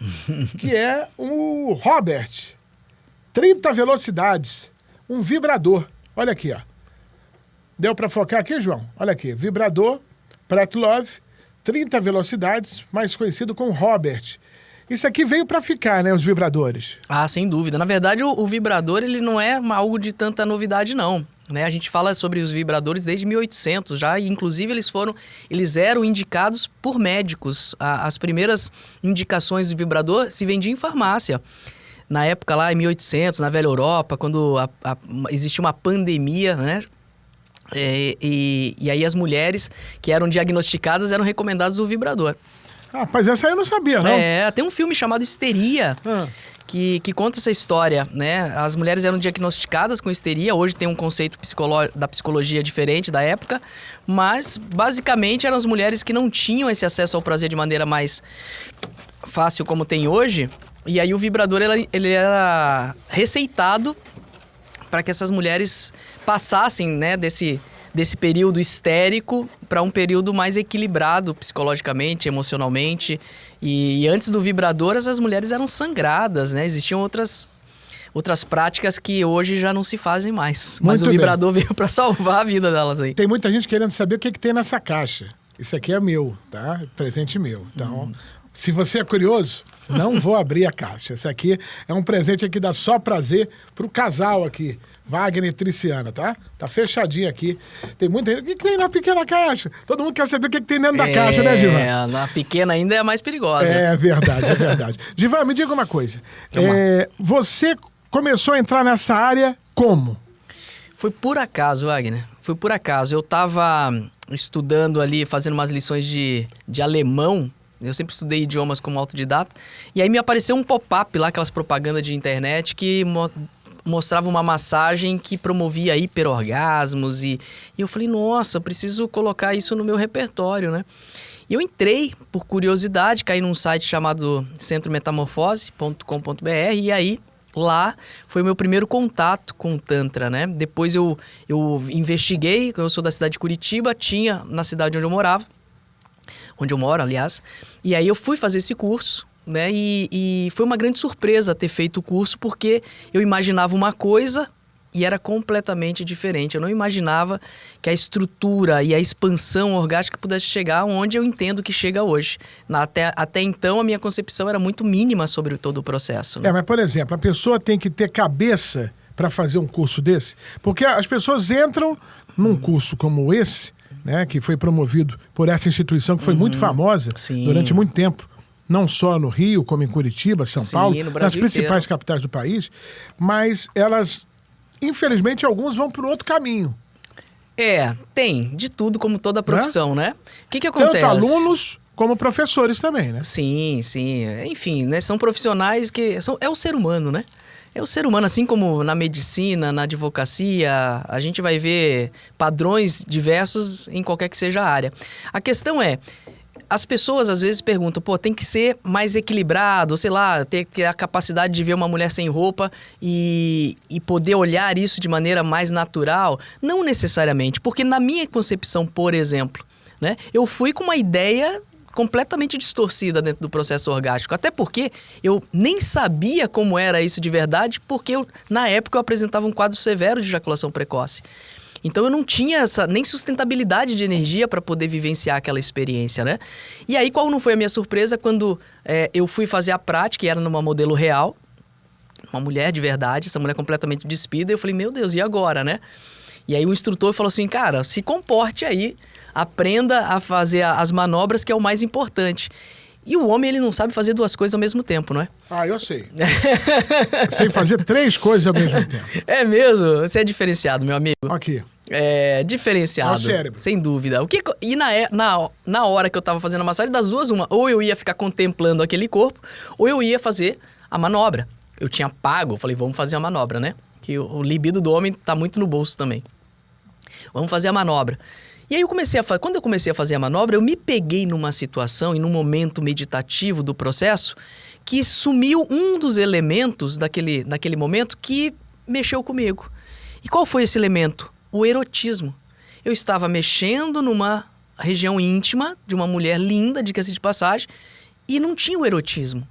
Speaker 1: que é o Robert. 30 velocidades. Um vibrador. Olha aqui, ó. Deu pra focar aqui, João? Olha aqui. Vibrador, Pret Love, 30 velocidades, mais conhecido como Robert. Isso aqui veio para ficar, né, os vibradores?
Speaker 2: Ah, sem dúvida. Na verdade, o vibrador ele não é algo de tanta novidade, não. Né? A gente fala sobre os vibradores desde 1800 já, e inclusive eles eram indicados por médicos. As primeiras indicações de vibrador se vendiam em farmácia. Na época lá, em 1800, na velha Europa, quando existia uma pandemia, né? E aí as mulheres que eram diagnosticadas eram recomendadas o vibrador.
Speaker 1: Rapaz, essa aí eu não sabia, não.
Speaker 2: Tem um filme chamado Histeria, que conta essa história, né? As mulheres eram diagnosticadas com histeria, hoje tem um conceito da psicologia diferente da época, mas basicamente eram as mulheres que não tinham esse acesso ao prazer de maneira mais fácil como tem hoje, e aí o vibrador ele era receitado para que essas mulheres passassem, né, desse período histérico para um período mais equilibrado psicologicamente, emocionalmente. E antes do vibrador, essas mulheres eram sangradas, né? Existiam outras práticas que hoje já não se fazem mais. Mas o vibrador veio para salvar a vida delas aí.
Speaker 1: Tem muita gente querendo saber o que tem nessa caixa. Isso aqui é meu, tá? Presente meu. Então, se você é curioso, não vou abrir a caixa. Esse aqui é um presente que dá só prazer pro casal aqui. Wagner e Triciana, tá? Tá fechadinho aqui. Tem muita gente. O que tem na pequena caixa? Todo mundo quer saber o que tem dentro da caixa, né, Givan?
Speaker 2: Na pequena ainda é a mais perigosa.
Speaker 1: É verdade, é verdade. Givan, me diga uma coisa. Você começou a entrar nessa área como?
Speaker 2: Foi por acaso, Wagner. Foi por acaso. Eu tava estudando ali, fazendo umas lições de alemão. Eu sempre estudei idiomas como autodidata. E aí me apareceu um pop-up lá, aquelas propagandas de internet que mostrava uma massagem que promovia hiperorgasmos. E eu falei, nossa, preciso colocar isso no meu repertório, né? E eu entrei por curiosidade, caí num site chamado centrometamorfose.com.br e aí lá foi o meu primeiro contato com o Tantra, né? Depois eu investiguei, eu sou da cidade de Curitiba, tinha na cidade onde eu moro, aliás. E aí eu fui fazer esse curso, né? E foi uma grande surpresa ter feito o curso, porque eu imaginava uma coisa e era completamente diferente. Eu não imaginava que a estrutura e a expansão orgástica pudesse chegar onde eu entendo que chega hoje. Até então, a minha concepção era muito mínima sobre todo o processo. Né?
Speaker 1: Mas, por exemplo, a pessoa tem que ter cabeça para fazer um curso desse? Porque as pessoas entram num curso como esse, né, que foi promovido por essa instituição que foi muito famosa durante muito tempo, não só no Rio, como em Curitiba, São Paulo, nas principais capitais do país, mas elas, infelizmente, alguns vão por outro caminho.
Speaker 2: Tem de tudo, como toda profissão, né? O que acontece?
Speaker 1: Tanto alunos como professores também, né?
Speaker 2: Sim. Enfim, né, são profissionais que... É o ser humano, né? É o ser humano, assim como na medicina, na advocacia, a gente vai ver padrões diversos em qualquer que seja a área. A questão é, as pessoas às vezes perguntam, tem que ser mais equilibrado, sei lá, ter a capacidade de ver uma mulher sem roupa e poder olhar isso de maneira mais natural. Não necessariamente, porque na minha concepção, por exemplo, né, eu fui com uma ideia completamente distorcida dentro do processo orgástico. Até porque eu nem sabia como era isso de verdade, porque na época eu apresentava um quadro severo de ejaculação precoce. Então eu não tinha nem sustentabilidade de energia para poder vivenciar aquela experiência, né? E aí qual não foi a minha surpresa quando eu fui fazer a prática, e era numa modelo real, uma mulher de verdade, essa mulher completamente despida, e eu falei, meu Deus, e agora, né? E aí o instrutor falou assim, cara, se comporte aí, aprenda a fazer as manobras, que é o mais importante. E o homem, ele não sabe fazer duas coisas ao mesmo tempo, não é?
Speaker 1: Eu sei. Eu sei fazer 3 coisas ao mesmo tempo.
Speaker 2: É mesmo? Você é diferenciado, meu amigo.
Speaker 1: Aqui.
Speaker 2: Diferenciado.
Speaker 1: É o cérebro.
Speaker 2: Sem dúvida. E na hora que eu tava fazendo a massagem, das duas, uma. Ou eu ia ficar contemplando aquele corpo, ou eu ia fazer a manobra. Eu tinha pago, falei, vamos fazer a manobra, né? Que o libido do homem tá muito no bolso também. Vamos fazer a manobra. E aí quando eu comecei a fazer a manobra, eu me peguei numa situação e num momento meditativo do processo que sumiu um dos elementos daquele momento que mexeu comigo. E qual foi esse elemento? O erotismo. Eu estava mexendo numa região íntima de uma mulher linda, diga-se de passagem, e não tinha o erotismo.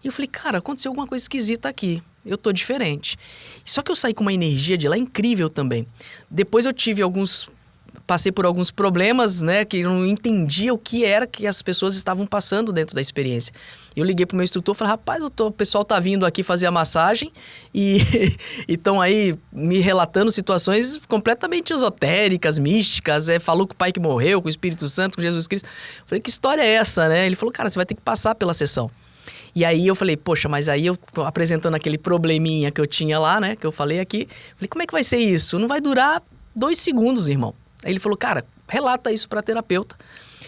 Speaker 2: E eu falei, cara, aconteceu alguma coisa esquisita aqui. Eu tô diferente. Só que eu saí com uma energia de lá incrível também. Depois eu passei por alguns problemas, né, que eu não entendia o que era que as pessoas estavam passando dentro da experiência. Eu liguei pro meu instrutor e falei, rapaz, o pessoal tá vindo aqui fazer a massagem e estão aí me relatando situações completamente esotéricas, místicas, falou com o pai que morreu, com o Espírito Santo, com Jesus Cristo. Eu falei, que história é essa, né? Ele falou, cara, você vai ter que passar pela sessão. E aí eu falei, poxa, mas aí eu apresentando aquele probleminha que eu tinha lá, né, que eu falei aqui, falei, como é que vai ser isso? Não vai durar 2 segundos, irmão. Aí ele falou, cara, relata isso para terapeuta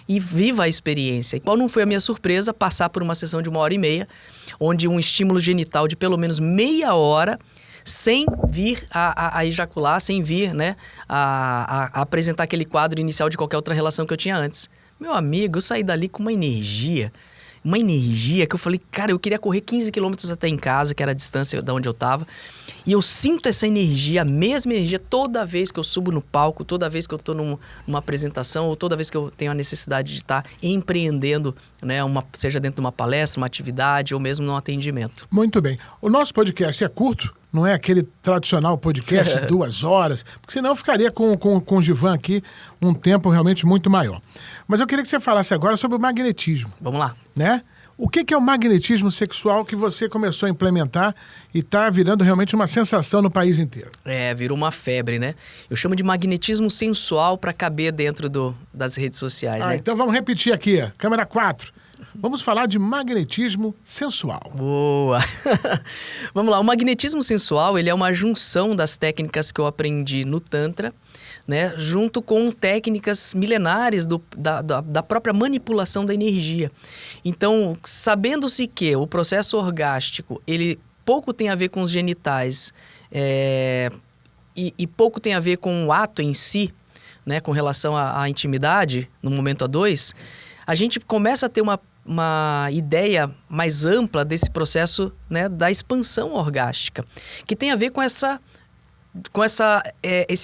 Speaker 2: e viva a experiência. E qual não foi a minha surpresa passar por uma sessão de 1h30, onde um estímulo genital de pelo menos meia hora, sem vir a ejacular, sem vir, né, a apresentar aquele quadro inicial de qualquer outra relação que eu tinha antes. Meu amigo, eu saí dali com uma energia que eu falei, cara, eu queria correr 15 quilômetros até em casa, que era a distância de onde eu tava. E eu sinto essa energia, a mesma energia, toda vez que eu subo no palco, toda vez que eu tô numa apresentação, ou toda vez que eu tenho a necessidade de estar empreendendo, né, seja dentro de uma palestra, uma atividade, ou mesmo num atendimento.
Speaker 1: Muito bem. O nosso podcast é curto, não é aquele tradicional podcast de 2 horas, porque senão eu ficaria com o Givan aqui um tempo realmente muito maior. Mas eu queria que você falasse agora sobre o magnetismo.
Speaker 2: Vamos lá.
Speaker 1: Né? O que é o magnetismo sexual que você começou a implementar e está virando realmente uma sensação no país inteiro?
Speaker 2: Virou uma febre, né? Eu chamo de magnetismo sensual para caber dentro das redes sociais, né?
Speaker 1: Então vamos repetir aqui, ó. Câmera 4. Vamos falar de magnetismo sensual.
Speaker 2: Boa! Vamos lá, o magnetismo sensual, ele é uma junção das técnicas que eu aprendi no Tantra, né, junto com técnicas milenares da própria manipulação da energia. Então, sabendo-se que o processo orgástico, ele pouco tem a ver com os genitais e pouco tem a ver com o ato em si, né, com relação à intimidade, no momento a 2, a gente começa a ter uma ideia mais ampla desse processo, né, da expansão orgástica, que tem a ver com esse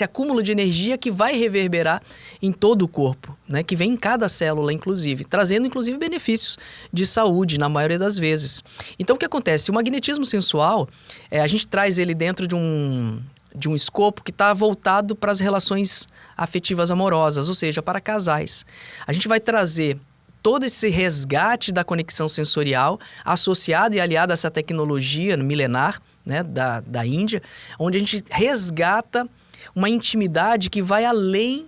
Speaker 2: acúmulo de energia que vai reverberar em todo o corpo, né? Que vem em cada célula, inclusive, trazendo, inclusive, benefícios de saúde, na maioria das vezes. Então, o que acontece? O magnetismo sensual, a gente traz ele dentro de um escopo que está voltado para as relações afetivas amorosas, ou seja, para casais. A gente vai trazer todo esse resgate da conexão sensorial associado e aliado a essa tecnologia milenar, né, da Índia, onde a gente resgata uma intimidade que vai além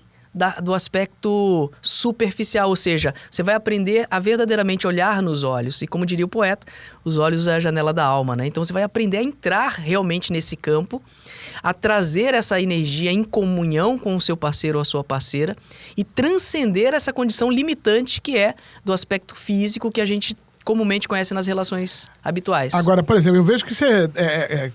Speaker 2: do aspecto superficial, ou seja, você vai aprender a verdadeiramente olhar nos olhos, e como diria o poeta, os olhos é a janela da alma, né? Então você vai aprender a entrar realmente nesse campo, a trazer essa energia em comunhão com o seu parceiro ou a sua parceira e transcender essa condição limitante que é do aspecto físico que a gente comumente conhece nas relações habituais.
Speaker 1: Agora, por exemplo, eu vejo que você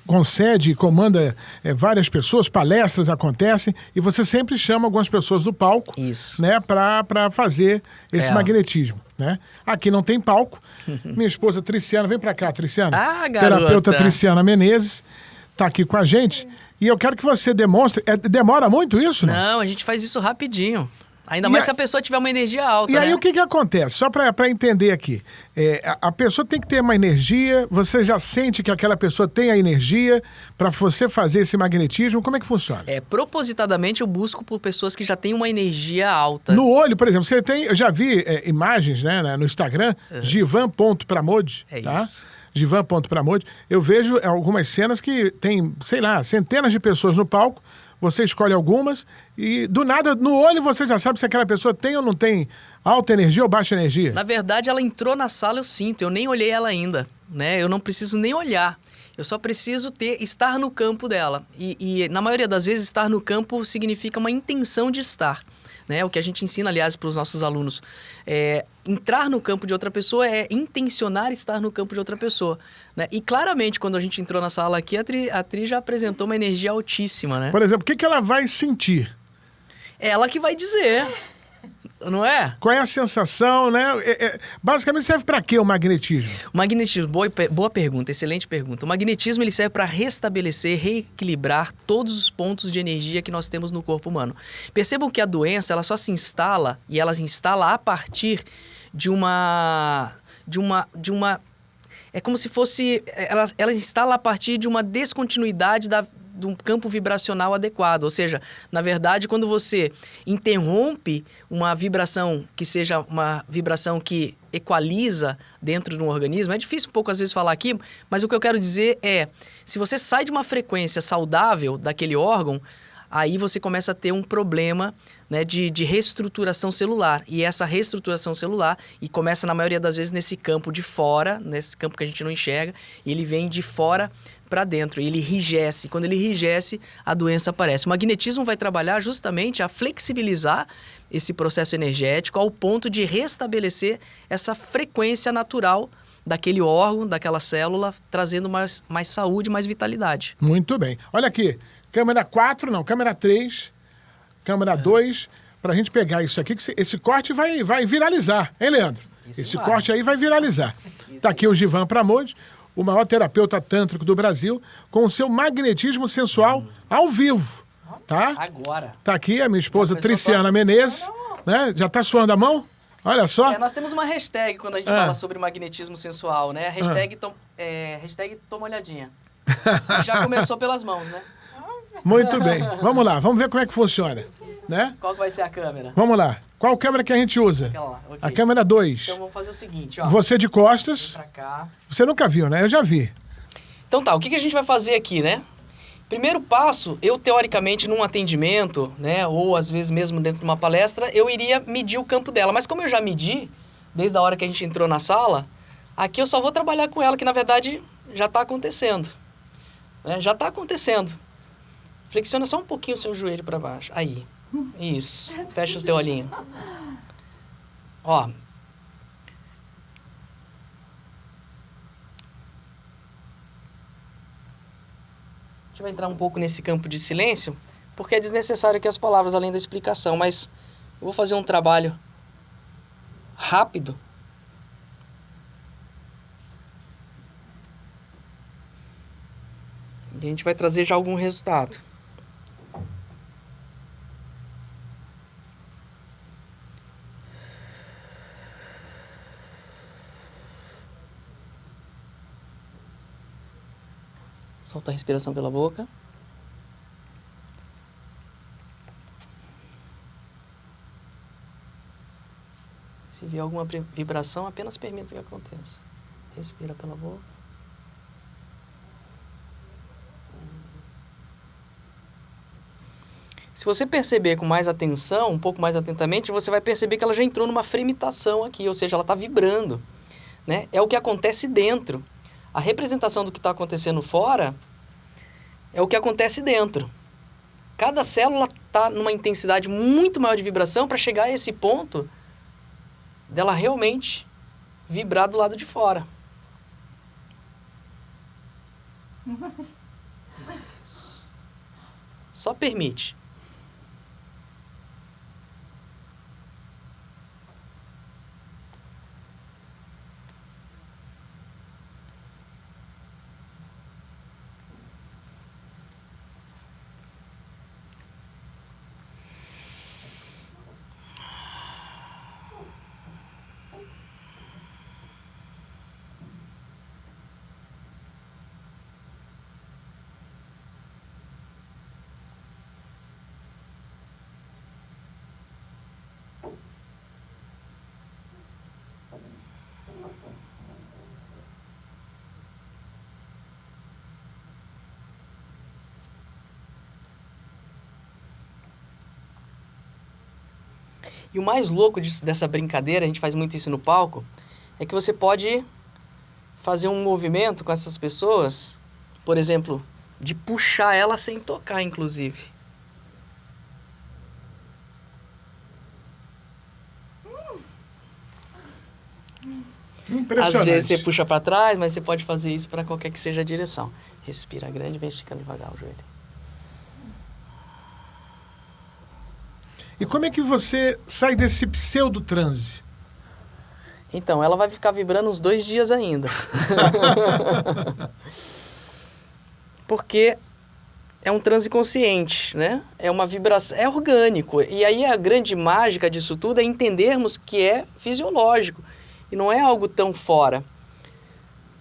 Speaker 1: concede e comanda várias pessoas, palestras acontecem, e você sempre chama algumas pessoas do palco,
Speaker 2: isso,
Speaker 1: né, para fazer esse magnetismo. Né? Aqui não tem palco. Minha esposa Triciana, vem para cá, Triciana.
Speaker 2: Ah, garota.
Speaker 1: Terapeuta Triciana Menezes, está aqui com a gente. E eu quero que você demonstre... demora muito isso, né?
Speaker 2: Não, a gente faz isso rapidinho. Ainda mais se a pessoa tiver uma energia alta,
Speaker 1: E aí
Speaker 2: né?
Speaker 1: o que acontece? Só para entender aqui. A pessoa tem que ter uma energia, você já sente que aquela pessoa tem a energia para você fazer esse magnetismo. Como é que funciona?
Speaker 2: Propositadamente eu busco por pessoas que já têm uma energia alta.
Speaker 1: No olho, por exemplo, eu já vi imagens, né, no Instagram, Givan.pramod, tá?
Speaker 2: Isso.
Speaker 1: Givan.pramod. Eu vejo algumas cenas que tem, sei lá, centenas de pessoas no palco. Você escolhe algumas e, do nada, no olho você já sabe se aquela pessoa tem ou não tem alta energia ou baixa energia.
Speaker 2: Na verdade, ela entrou na sala, eu sinto. Eu nem olhei ela ainda, né? Eu não preciso nem olhar. Eu só preciso estar no campo dela. E na maioria das vezes, estar no campo significa uma intenção de estar. Né? O que a gente ensina, aliás, para os nossos alunos. Entrar no campo de outra pessoa é intencionar estar no campo de outra pessoa. Né? E claramente, quando a gente entrou na sala aqui, a Tri já apresentou uma energia altíssima. Né?
Speaker 1: Por exemplo, o que ela vai sentir?
Speaker 2: Ela que vai dizer. Não é?
Speaker 1: Qual é a sensação, né? Basicamente serve para quê o magnetismo?
Speaker 2: O magnetismo, boa pergunta, excelente pergunta. O magnetismo ele serve para restabelecer, reequilibrar todos os pontos de energia que nós temos no corpo humano. Percebam que a doença ela só se instala e ela se instala a partir de uma é como se fosse ela instala a partir de uma descontinuidade de um campo vibracional adequado. Ou seja, na verdade, quando você interrompe uma vibração que seja uma vibração que equaliza dentro de um organismo, é difícil um pouco às vezes falar aqui, mas o que eu quero dizer é, se você sai de uma frequência saudável daquele órgão, aí você começa a ter um problema, né, de reestruturação celular. E essa reestruturação celular, e começa na maioria das vezes nesse campo de fora, nesse campo que a gente não enxerga, e ele vem de fora para dentro, ele enrijece. Quando ele enrijece, a doença aparece. O magnetismo vai trabalhar justamente a flexibilizar esse processo energético ao ponto de restabelecer essa frequência natural daquele órgão, daquela célula, trazendo mais saúde, mais vitalidade.
Speaker 1: Muito bem. Olha aqui, câmera 4, não, câmera 3, câmera 2, para a gente pegar isso aqui, que esse corte vai viralizar, hein, Leandro? Esse corte aí vai viralizar. Tá aqui o Givan Pramod, o maior terapeuta tântrico do Brasil, com o seu magnetismo sensual ao vivo, tá?
Speaker 2: Agora.
Speaker 1: Tá aqui a minha esposa Triciana Menezes, né? Já tá suando a mão? Olha só.
Speaker 2: Nós temos uma hashtag quando a gente fala sobre magnetismo sensual, né? Hashtag toma olhadinha. Já começou pelas mãos, né?
Speaker 1: Muito bem. Vamos lá, vamos ver como é que funciona, né?
Speaker 2: Qual que vai ser a câmera?
Speaker 1: Vamos lá. Qual câmera que a gente usa?
Speaker 2: Aquela lá, ok.
Speaker 1: A câmera 2.
Speaker 2: Então vamos fazer o seguinte, ó.
Speaker 1: Você de costas.
Speaker 2: Vem pra cá.
Speaker 1: Você nunca viu, né? Eu já vi.
Speaker 2: Então tá, o que a gente vai fazer aqui, né? Primeiro passo, eu teoricamente num atendimento, né, ou às vezes mesmo dentro de uma palestra, eu iria medir o campo dela. Mas como eu já medi, desde a hora que a gente entrou na sala, aqui eu só vou trabalhar com ela, que na verdade já está acontecendo. Né? Já está acontecendo. Flexiona só um pouquinho o seu joelho para baixo. Aí. Isso. Fecha o seu olhinho. Ó. A gente vai entrar um pouco nesse campo de silêncio, porque é desnecessário aqui as palavras além da explicação, mas eu vou fazer um trabalho rápido. E a gente vai trazer já algum resultado. Solta a respiração pela boca. Se vier alguma vibração, apenas permita que aconteça. Respira pela boca. Se você perceber com mais atenção, um pouco mais atentamente, você vai perceber que ela já entrou numa fremitação aqui, ou seja, ela está vibrando. Né? É o que acontece dentro. A representação do que está acontecendo fora é o que acontece dentro. Cada célula está numa intensidade muito maior de vibração para chegar a esse ponto dela realmente vibrar do lado de fora. Só permite. E o mais louco dessa brincadeira, a gente faz muito isso no palco, é que você pode fazer um movimento com essas pessoas por exemplo, de puxar ela sem tocar, inclusive.
Speaker 1: Impressionante.
Speaker 2: Às vezes você puxa para trás, mas você pode fazer isso para qualquer que seja a direção. Respira grande, vem esticando devagar o joelho.
Speaker 1: E como é que você sai desse pseudo-transe?
Speaker 2: Então, ela vai ficar vibrando uns 2 dias ainda. Porque é um transe consciente, né? É uma vibração, é orgânico. E aí a grande mágica disso tudo é entendermos que é fisiológico. E não é algo tão fora.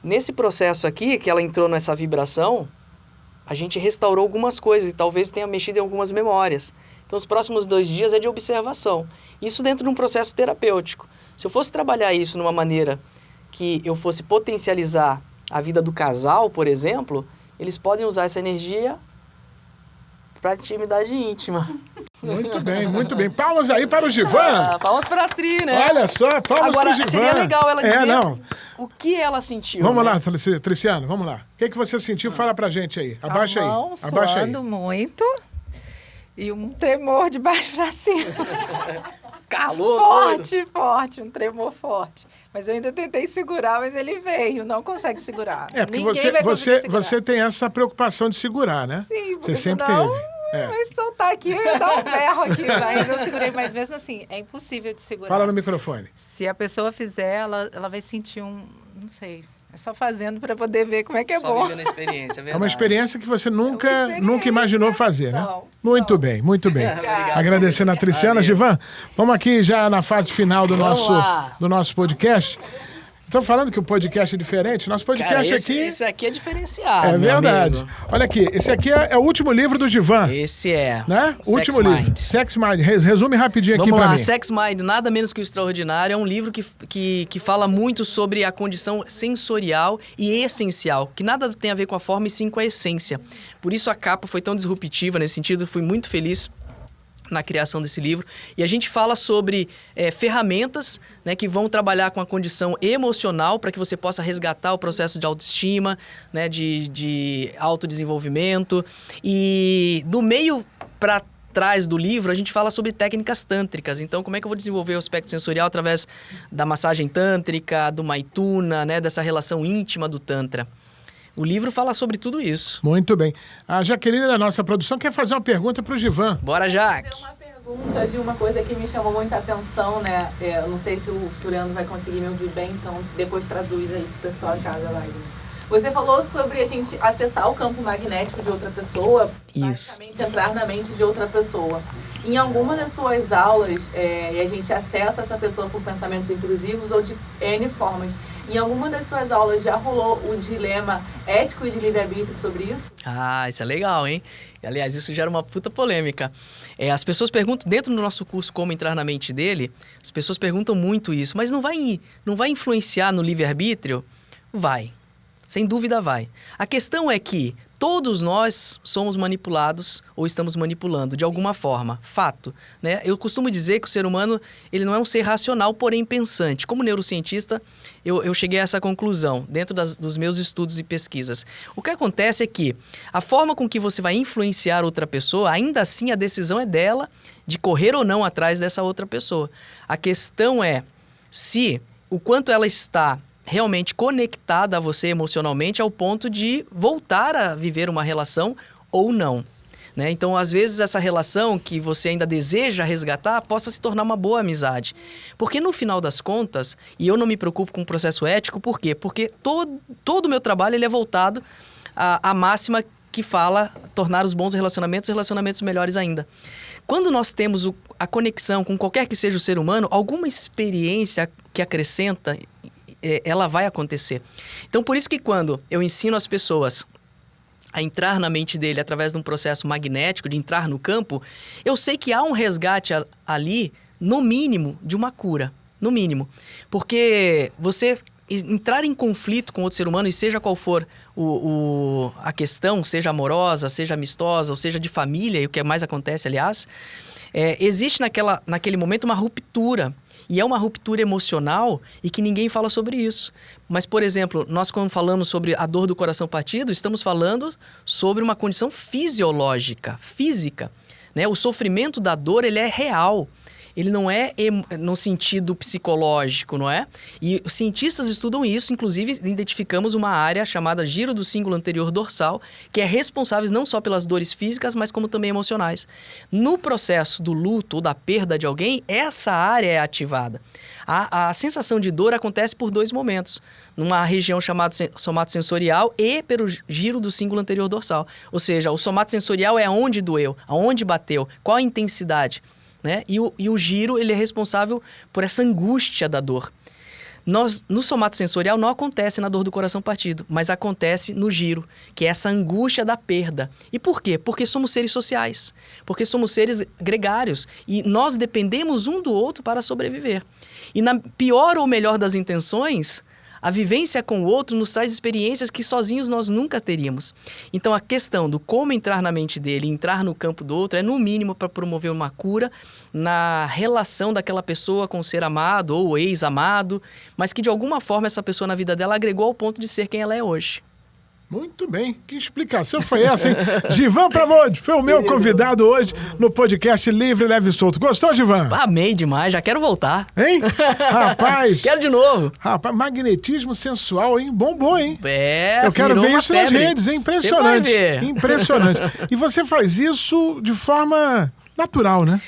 Speaker 2: Nesse processo aqui, que ela entrou nessa vibração, a gente restaurou algumas coisas e talvez tenha mexido em algumas memórias. Então, os próximos 2 dias é de observação. Isso dentro de um processo terapêutico. Se eu fosse trabalhar isso numa maneira que eu fosse potencializar a vida do casal, por exemplo, eles podem usar essa energia para intimidade íntima.
Speaker 1: Muito bem, muito bem. Palmas aí para o Givan.
Speaker 2: Palmas para a Tri, né?
Speaker 1: Olha só, palmas para o Givan.
Speaker 2: Agora, seria legal ela dizer
Speaker 1: não.
Speaker 2: o que ela sentiu.
Speaker 1: Vamos
Speaker 2: né?
Speaker 1: lá, Triciano, vamos lá. O que você sentiu? Fala pra gente aí. Abaixa
Speaker 3: a mão
Speaker 1: aí. Abaixa aí.
Speaker 3: suando muito e um tremor de baixo para cima.
Speaker 2: Calor,
Speaker 3: Forte, forte, um tremor forte. Mas eu ainda tentei segurar, mas ele veio, não consegue segurar.
Speaker 1: É, porque
Speaker 3: Ninguém vai conseguir segurar.
Speaker 1: você tem essa preocupação de segurar, né?
Speaker 3: Sim, porque
Speaker 1: você sempre
Speaker 3: senão,
Speaker 1: teve. É.
Speaker 3: vai soltar aqui, eu ia dar um berro aqui, mas eu segurei. Mas mesmo assim, é impossível de segurar.
Speaker 1: Fala no microfone.
Speaker 3: Se a pessoa fizer, ela vai sentir não sei, é só fazendo para poder ver como é que é
Speaker 2: Só
Speaker 3: bom.
Speaker 2: vivendo a experiência, é verdade.
Speaker 1: É uma experiência que você nunca
Speaker 3: experiência.
Speaker 1: imaginou fazer, né?
Speaker 3: Não,
Speaker 1: Muito bem, muito bem.
Speaker 2: Obrigado.
Speaker 1: Agradecendo a Triciana. Givan, vamos aqui já na fase final do
Speaker 2: Vamos lá.
Speaker 1: nosso podcast. Estou falando que o podcast é diferente. Nosso podcast
Speaker 2: Cara,
Speaker 1: aqui...
Speaker 2: esse aqui é diferenciado,
Speaker 1: É
Speaker 2: meu
Speaker 1: verdade.
Speaker 2: amigo.
Speaker 1: Olha aqui, esse aqui é o último livro do Givan,
Speaker 2: Esse é.
Speaker 1: né? O
Speaker 2: Sex
Speaker 1: último livro.
Speaker 2: Mind.
Speaker 1: Sex Mind. Resume rapidinho aqui
Speaker 2: Vamos
Speaker 1: pra
Speaker 2: lá,
Speaker 1: mim.
Speaker 2: Sex Mind, nada menos que o extraordinário, é um livro que fala muito sobre a condição sensorial e essencial, que nada tem a ver com a forma e sim com a essência. Por isso a capa foi tão disruptiva nesse sentido, fui muito feliz na criação desse livro. E a gente fala sobre ferramentas, né, que vão trabalhar com a condição emocional para que você possa resgatar o processo de autoestima, né, de autodesenvolvimento. E do meio para trás do livro, a gente fala sobre técnicas tântricas. Então, como é que eu vou desenvolver o aspecto sensorial através da massagem tântrica, do maituna, né, dessa relação íntima do tantra. O livro fala sobre tudo isso.
Speaker 1: Muito bem. A Jaqueline da nossa produção quer fazer uma pergunta para o Givan.
Speaker 2: Bora, Jaque!
Speaker 4: Uma pergunta de uma coisa que me chamou muita atenção, né? Eu não sei se o Leandro vai conseguir me ouvir bem, então depois traduz aí pro pessoal em casa lá. Você falou sobre a gente acessar o campo magnético de outra pessoa,
Speaker 2: Isso.
Speaker 4: basicamente entrar na mente de outra pessoa. Em alguma das suas aulas, a gente acessa essa pessoa por pensamentos intrusivos ou de N formas. Em alguma das suas aulas já rolou o dilema ético e de livre-arbítrio sobre isso?
Speaker 2: Ah, isso é legal, hein? Aliás, isso gera uma puta polêmica. As pessoas perguntam, dentro do nosso curso Como Entrar na Mente dele, as pessoas perguntam muito isso, mas não vai influenciar no livre-arbítrio? Vai. Sem dúvida vai. A questão é que todos nós somos manipulados ou estamos manipulando de alguma forma. Fato, né? Eu costumo dizer que o ser humano ele não é um ser racional, porém pensante. Como neurocientista, eu cheguei a essa conclusão dentro dos meus estudos e pesquisas. O que acontece é que a forma com que você vai influenciar outra pessoa, ainda assim a decisão é dela de correr ou não atrás dessa outra pessoa. A questão é se o quanto ela está realmente conectada a você emocionalmente ao ponto de voltar a viver uma relação ou não. Né? Então, às vezes, essa relação que você ainda deseja resgatar possa se tornar uma boa amizade. Porque, no final das contas, e eu não me preocupo com o processo ético, por quê? Porque todo o meu trabalho ele é voltado à máxima que fala tornar os bons relacionamentos melhores ainda. Quando nós temos a conexão com qualquer que seja o ser humano, alguma experiência que acrescenta, ela vai acontecer. Então, por isso que quando eu ensino as pessoas a entrar na mente dele através de um processo magnético, de entrar no campo, eu sei que há um resgate ali, no mínimo, de uma cura. No mínimo. Porque você entrar em conflito com outro ser humano, e seja qual for a questão, seja amorosa, seja amistosa, ou seja de família, e o que mais acontece, aliás, existe naquele momento uma ruptura. E é uma ruptura emocional e que ninguém fala sobre isso. Mas, por exemplo, nós quando falamos sobre a dor do coração partido, estamos falando sobre uma condição fisiológica, física, né? O sofrimento da dor, ele é real. Ele não é no sentido psicológico, não é? E os cientistas estudam isso, inclusive identificamos uma área chamada giro do cíngulo anterior dorsal, que é responsável não só pelas dores físicas, mas como também emocionais. No processo do luto ou da perda de alguém, essa área é ativada. A sensação de dor acontece por 2 momentos. Numa região chamada somatosensorial e pelo giro do cíngulo anterior dorsal. Ou seja, o somatosensorial é onde doeu, aonde bateu, qual a intensidade. Né? E o giro, ele é responsável por essa angústia da dor. No somatosensorial não acontece na dor do coração partido, mas acontece no giro, que é essa angústia da perda. E por quê? Porque somos seres sociais, porque somos seres gregários e nós dependemos um do outro para sobreviver. E na pior ou melhor das intenções, a vivência com o outro nos traz experiências que sozinhos nós nunca teríamos. Então, a questão do como entrar na mente dele e entrar no campo do outro é, no mínimo, para promover uma cura na relação daquela pessoa com o ser amado ou ex-amado, mas que, de alguma forma, essa pessoa na vida dela agregou ao ponto de ser quem ela é hoje.
Speaker 1: Muito bem, que explicação foi essa, hein? Givan Pramonte foi o meu convidado hoje no podcast Livre, Leve e Solto. Gostou, Givan?
Speaker 2: Amei demais, já quero voltar.
Speaker 1: Hein? Rapaz!
Speaker 2: Quero de novo.
Speaker 1: Rapaz, magnetismo sensual, hein? Bombom, hein?
Speaker 2: É,
Speaker 1: eu quero ver isso nas
Speaker 2: febre.
Speaker 1: redes, é impressionante.
Speaker 2: Você vai ver.
Speaker 1: Impressionante. E você faz isso de forma natural, né?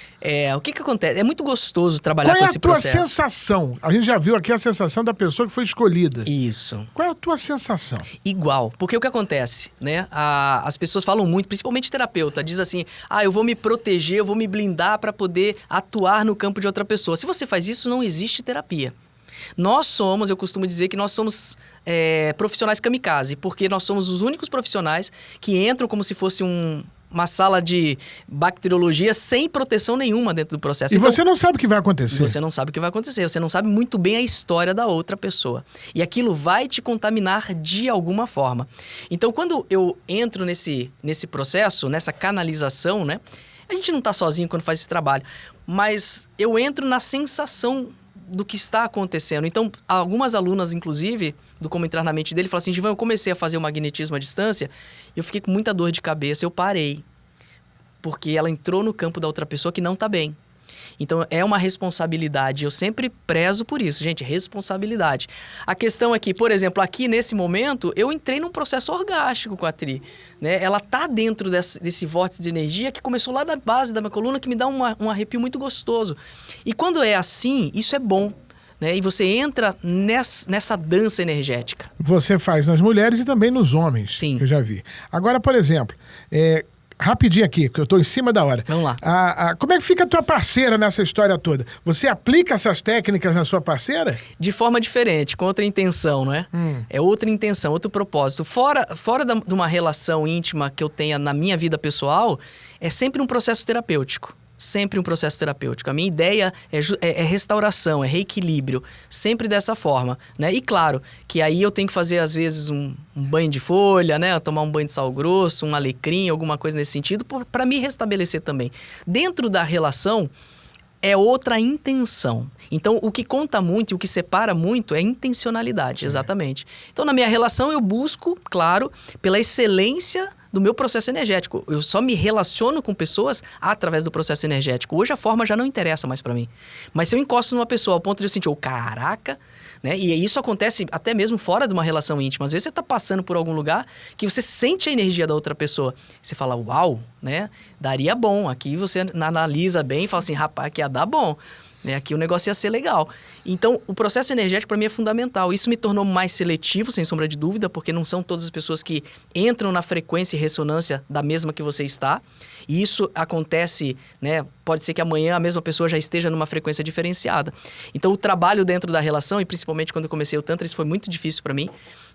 Speaker 2: O que acontece? É muito gostoso trabalhar com esse processo.
Speaker 1: Qual é a tua sensação? A gente já viu aqui a sensação da pessoa que foi escolhida.
Speaker 2: Isso.
Speaker 1: Qual é a tua sensação?
Speaker 2: Igual. Porque o que acontece, né? As pessoas falam muito, principalmente terapeuta, diz assim, eu vou me proteger, eu vou me blindar para poder atuar no campo de outra pessoa. Se você faz isso, não existe terapia. Eu costumo dizer que nós somos profissionais kamikaze, porque nós somos os únicos profissionais que entram como se fosse uma sala de bacteriologia sem proteção nenhuma dentro do processo.
Speaker 1: E então, você não sabe o que vai acontecer.
Speaker 2: Você não sabe o que vai acontecer. Você não sabe muito bem a história da outra pessoa. E aquilo vai te contaminar de alguma forma. Então, quando eu entro nesse processo, nessa canalização, né? A gente não está sozinho quando faz esse trabalho. Mas eu entro na sensação do que está acontecendo. Então, algumas alunas, inclusive, do Como Entrar na Mente dele, falam assim, Givan, eu comecei a fazer o magnetismo à distância e eu fiquei com muita dor de cabeça, eu parei. Porque ela entrou no campo da outra pessoa que não está bem. Então, é uma responsabilidade. Eu sempre prezo por isso, gente, responsabilidade. A questão é que, por exemplo, aqui nesse momento, eu entrei num processo orgástico com a Tri. Né? Ela tá dentro desse vórtice de energia que começou lá da base da minha coluna, que me dá um arrepio muito gostoso. E quando é assim, isso é bom. Né? E você entra nessa dança energética. Você
Speaker 1: faz nas mulheres e também nos homens.
Speaker 2: Sim.
Speaker 1: Que eu já vi. Agora, por exemplo, rapidinho aqui, que eu estou em cima da hora.
Speaker 2: Vamos lá.
Speaker 1: Como é que fica a tua parceira nessa história toda? Você aplica essas técnicas na sua parceira?
Speaker 2: De forma diferente, com outra intenção, não é? É outra intenção, outro propósito. Fora de uma relação íntima que eu tenha na minha vida pessoal, é sempre um processo terapêutico. Sempre um processo terapêutico. A minha ideia é restauração, é reequilíbrio. Sempre dessa forma, né? E claro, que aí eu tenho que fazer, às vezes, um banho de folha, né? Tomar um banho de sal grosso, um alecrim, alguma coisa nesse sentido, para me restabelecer também. Dentro da relação, é outra intenção. Então, o que conta muito e o que separa muito é intencionalidade, exatamente. Então, na minha relação, eu busco, claro, pela excelência do meu processo energético. Eu só me relaciono com pessoas através do processo energético. Hoje a forma já não interessa mais para mim. Mas se eu encosto numa pessoa ao ponto de eu sentir, caraca, né? E isso acontece até mesmo fora de uma relação íntima. Às vezes você está passando por algum lugar que você sente a energia da outra pessoa. Você fala, uau, né? Daria bom. Aqui você analisa bem e fala assim, rapaz, aqui ia dar bom. Né? Aqui o negócio ia ser legal. Então, o processo energético para mim é fundamental. Isso me tornou mais seletivo, sem sombra de dúvida, porque não são todas as pessoas que entram na frequência e ressonância da mesma que você está. E isso acontece, né? Pode ser que amanhã a mesma pessoa já esteja numa frequência diferenciada. Então, o trabalho dentro da relação, e principalmente quando eu comecei o Tantra, isso foi muito difícil para mim,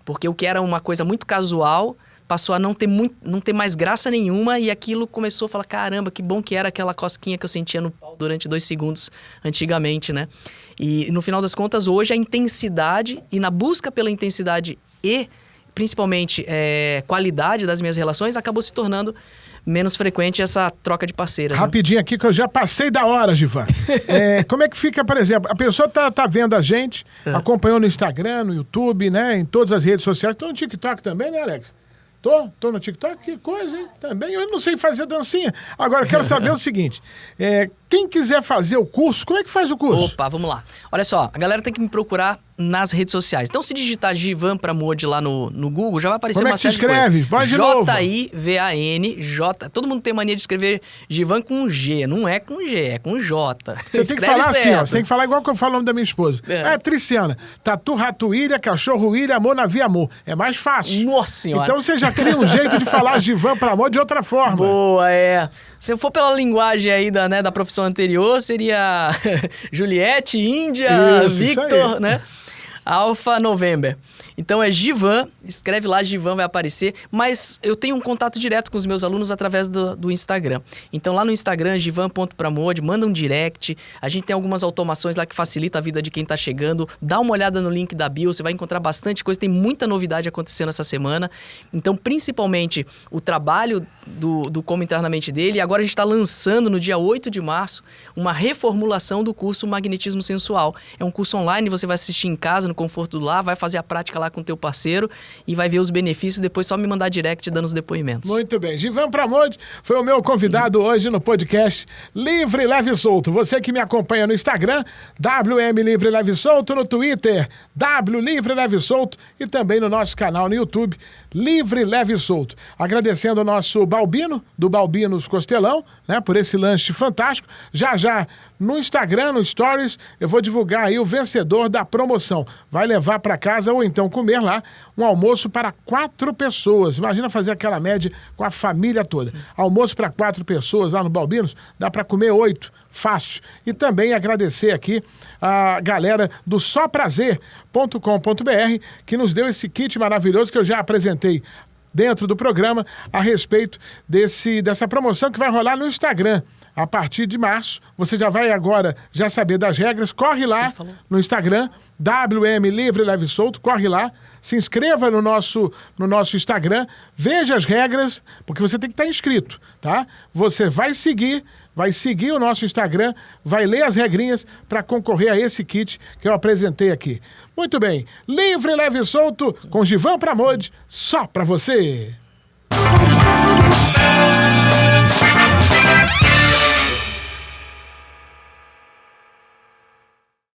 Speaker 2: porque o que era uma coisa muito casual passou a não ter mais graça nenhuma e aquilo começou a falar, caramba, que bom que era aquela cosquinha que eu sentia no pau durante 2 segundos antigamente, né? E no final das contas, hoje a intensidade e na busca pela intensidade e principalmente qualidade das minhas relações acabou se tornando menos frequente essa troca de parceiras.
Speaker 1: Rapidinho aqui, que eu já passei da hora, Givan. Como é que fica, por exemplo, a pessoa tá vendo a gente, acompanhou no Instagram, no YouTube, né? Em todas as redes sociais. Tô no TikTok também, né, Alex? Tô no TikTok, que coisa, hein? Também eu não sei fazer dancinha. Agora, eu quero saber o seguinte, quem quiser fazer o curso, como é que faz o curso?
Speaker 2: Opa, vamos lá. Olha só, a galera tem que me procurar nas redes sociais. Então, se digitar Givan Pramod lá no Google, já vai aparecer
Speaker 1: Como
Speaker 2: uma série de coisas.
Speaker 1: Como é que se escreve? Pode de novo.
Speaker 2: J-I-V-A-N-J. Todo mundo tem mania de escrever Givan com G. Não é com G, é com J.
Speaker 1: Você tem que falar assim, ó. Você tem que falar igual que eu falo o nome da minha esposa. Triciana. Tatu, rato, ilha, cachorro, ilha, amor, navio, amor. É mais fácil.
Speaker 2: Nossa senhora.
Speaker 1: Então você já cria um jeito de falar Givan Pramod de outra forma.
Speaker 2: Boa, Se eu for pela linguagem aí da profissão anterior, seria Juliette, Índia, Victor, né? Alpha November. Então é Givan, escreve lá, Givan vai aparecer, mas eu tenho um contato direto com os meus alunos através do Instagram. Então lá no Instagram, givan.pramod, manda um direct, a gente tem algumas automações lá que facilita a vida de quem tá chegando, dá uma olhada no link da bio, você vai encontrar bastante coisa, tem muita novidade acontecendo essa semana. Então principalmente o trabalho do Como Entrar na Mente dele, e agora a gente está lançando no dia 8 de março uma reformulação do curso Magnetismo Sensual. É um curso online, você vai assistir em casa, no conforto do lar, vai fazer a prática lá com o teu parceiro e vai ver os benefícios, depois só me mandar direct dando os depoimentos.
Speaker 1: Muito bem. Givan Pramod foi o meu convidado hoje no podcast Livre, Leve e Solto. Você que me acompanha no Instagram, WM Livre, Leve e Solto, no Twitter, W Livre, Leve e Solto e também no nosso canal no YouTube, Livre, Leve e Solto. Agradecendo ao nosso Balbino, do Balbinos Costelão, né, por esse lanche fantástico. Já no Instagram, no Stories, eu vou divulgar aí o vencedor da promoção. Vai levar para casa ou então comer lá um almoço para 4 pessoas. Imagina fazer aquela média com a família toda. Almoço para 4 pessoas lá no Balbinos, dá para comer 8. Fácil. E também agradecer aqui a galera do soprazer.com.br que nos deu esse kit maravilhoso que eu já apresentei dentro do programa a respeito dessa promoção que vai rolar no Instagram. A partir de março, você já vai agora já saber das regras. Corre lá no Instagram, WM Livre, Leve e Solto, corre lá, se inscreva no nosso Instagram, veja as regras, porque você tem que estar inscrito, tá? Você vai seguir o nosso Instagram, vai ler as regrinhas para concorrer a esse kit que eu apresentei aqui. Muito bem, Livre, Leve e Solto com Givan Pramod, só para você.